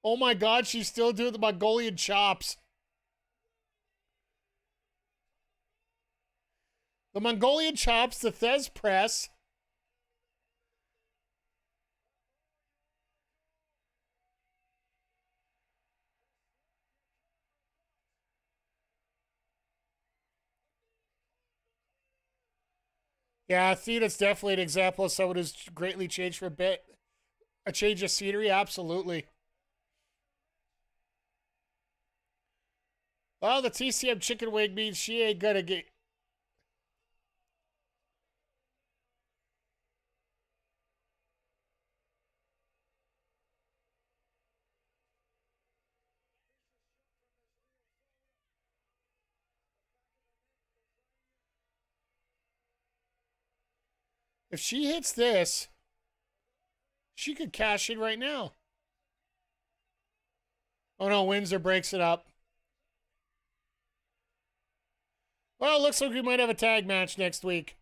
Oh my God, she's still doing the Mongolian chops. The Mongolian chops, the Thez press. Yeah, Athena's definitely an example of someone who's greatly changed for a bit. A change of scenery, absolutely. Well, the TCM chicken wing means she ain't gonna get... If she hits this, she could cash in right now. Oh no, Windsor breaks it up. Well, looks like we might have a tag match next week.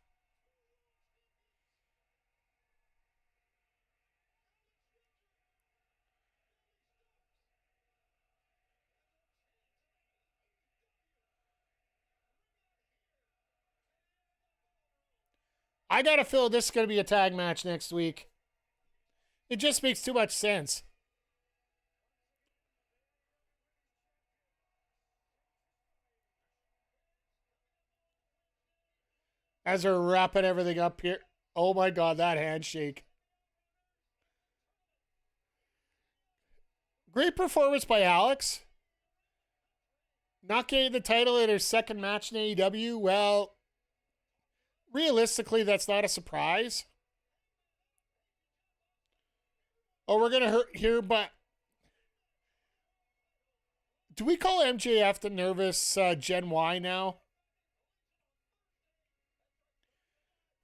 I got a feel this is going to be a tag match next week. It just makes too much sense. As they're wrapping everything up here. Oh my God, that handshake. Great performance by Alex. Not getting the title in her second match in AEW. Well, realistically, that's not a surprise. Oh, we're going to hear, but do we call MJF the nervous Gen Y now?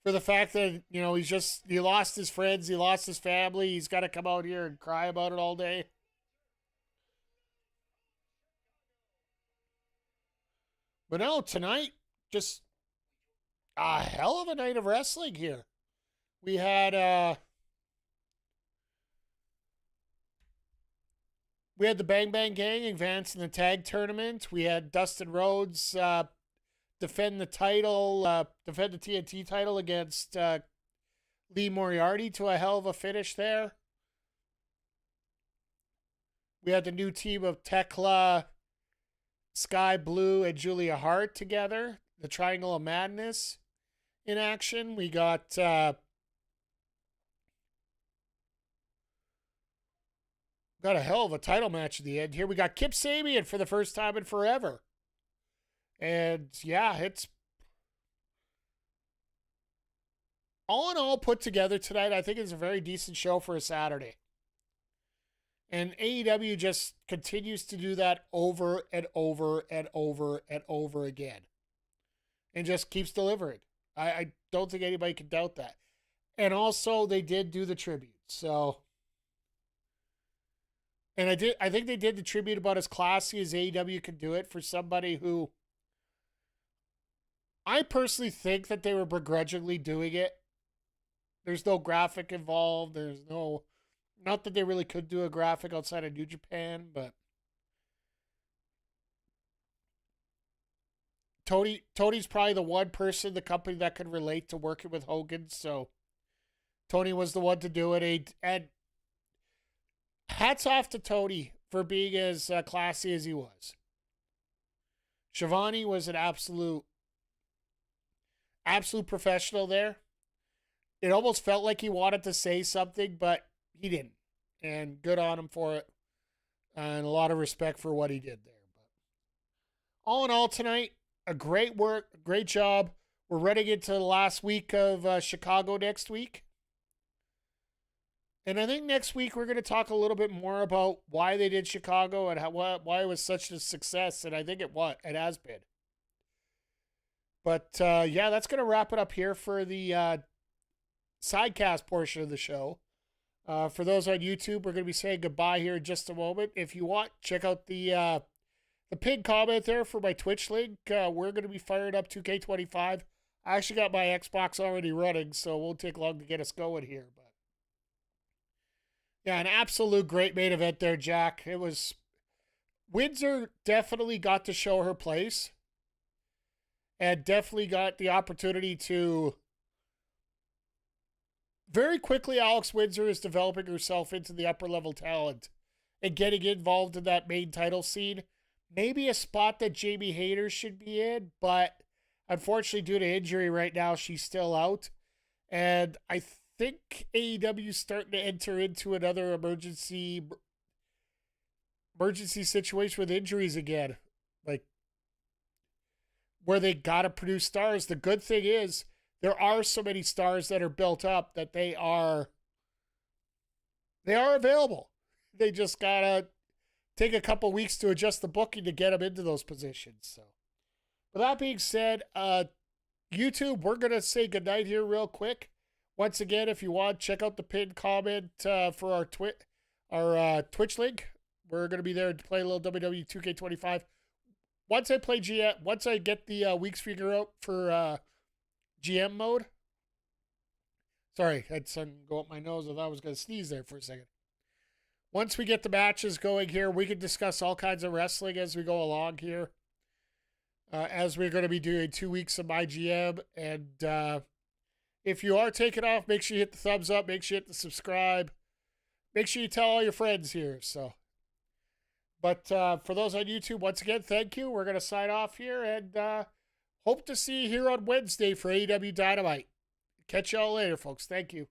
For the fact that, you know, he lost his friends, he lost his family, he's got to come out here and cry about it all day. But no, tonight, just a hell of a night of wrestling here. We had the Bang Bang Gang advance in the tag tournament. We had Dustin Rhodes defend the title, defend the TNT title against Lee Moriarty to a hell of a finish there. We had the new team of Tekla, Sky Blue, and Julia Hart together. The Triangle of Madness in action. We got a hell of a title match at the end here. We got Kip Sabian for the first time in forever. And yeah, it's all in all put together tonight. I think it's a very decent show for a Saturday. And AEW just continues to do that over and over and over and over again. And just keeps delivering. I don't think anybody can doubt that. And also, they did do the tribute. So, and I think they did the tribute about as classy as AEW could do it for somebody who, I personally think that they were begrudgingly doing it. There's no graphic involved. There's no, not that they really could do a graphic outside of New Japan, but Tony's probably the one person in the company that could relate to working with Hogan, so Tony was the one to do it. And hats off to Tony for being as classy as he was. Shivani was an absolute professional there. It almost felt like he wanted to say something, but he didn't. And good on him for it. And a lot of respect for what he did there. But all in all tonight, a great work, a great job. We're running into the last week of Chicago next week. And I think next week we're going to talk a little bit more about why they did Chicago and why it was such a success. And I think it has been. But yeah, that's going to wrap it up here for the Sidecast portion of the show. For those on YouTube, we're going to be saying goodbye here in just a moment. If you want, check out the pinned comment there for my Twitch link. We're going to be firing up 2K25. I actually got my Xbox already running, so it won't take long to get us going here. But yeah, an absolute great main event there, Jack. It was Windsor definitely got to show her place and definitely got the opportunity to very quickly. Alex Windsor is developing herself into the upper level talent and getting involved in that main title scene. Maybe a spot that Jamie Hayter should be in, but unfortunately due to injury right now, she's still out. And I think AEW is starting to enter into another emergency situation with injuries again. Like, where they got to produce stars. The good thing is there are so many stars that are built up that they are available. They just got to take a couple weeks to adjust the booking to get them into those positions. So, with that being said, YouTube, we're going to say goodnight here real quick. Once again, if you want, check out the pinned comment for our Twitch link. We're going to be there to play a little WWE 2K25. Once I get the weeks figure out for GM mode. Sorry, I had something go up my nose. I thought I was going to sneeze there for a second. Once we get the matches going here, we can discuss all kinds of wrestling as we go along here. As we're going to be doing 2 weeks of my GM. And if you are taking off, make sure you hit the thumbs up. Make sure you hit the subscribe. Make sure you tell all your friends here. But for those on YouTube, once again, thank you. We're going to sign off here and hope to see you here on Wednesday for AEW Dynamite. Catch y'all later, folks. Thank you.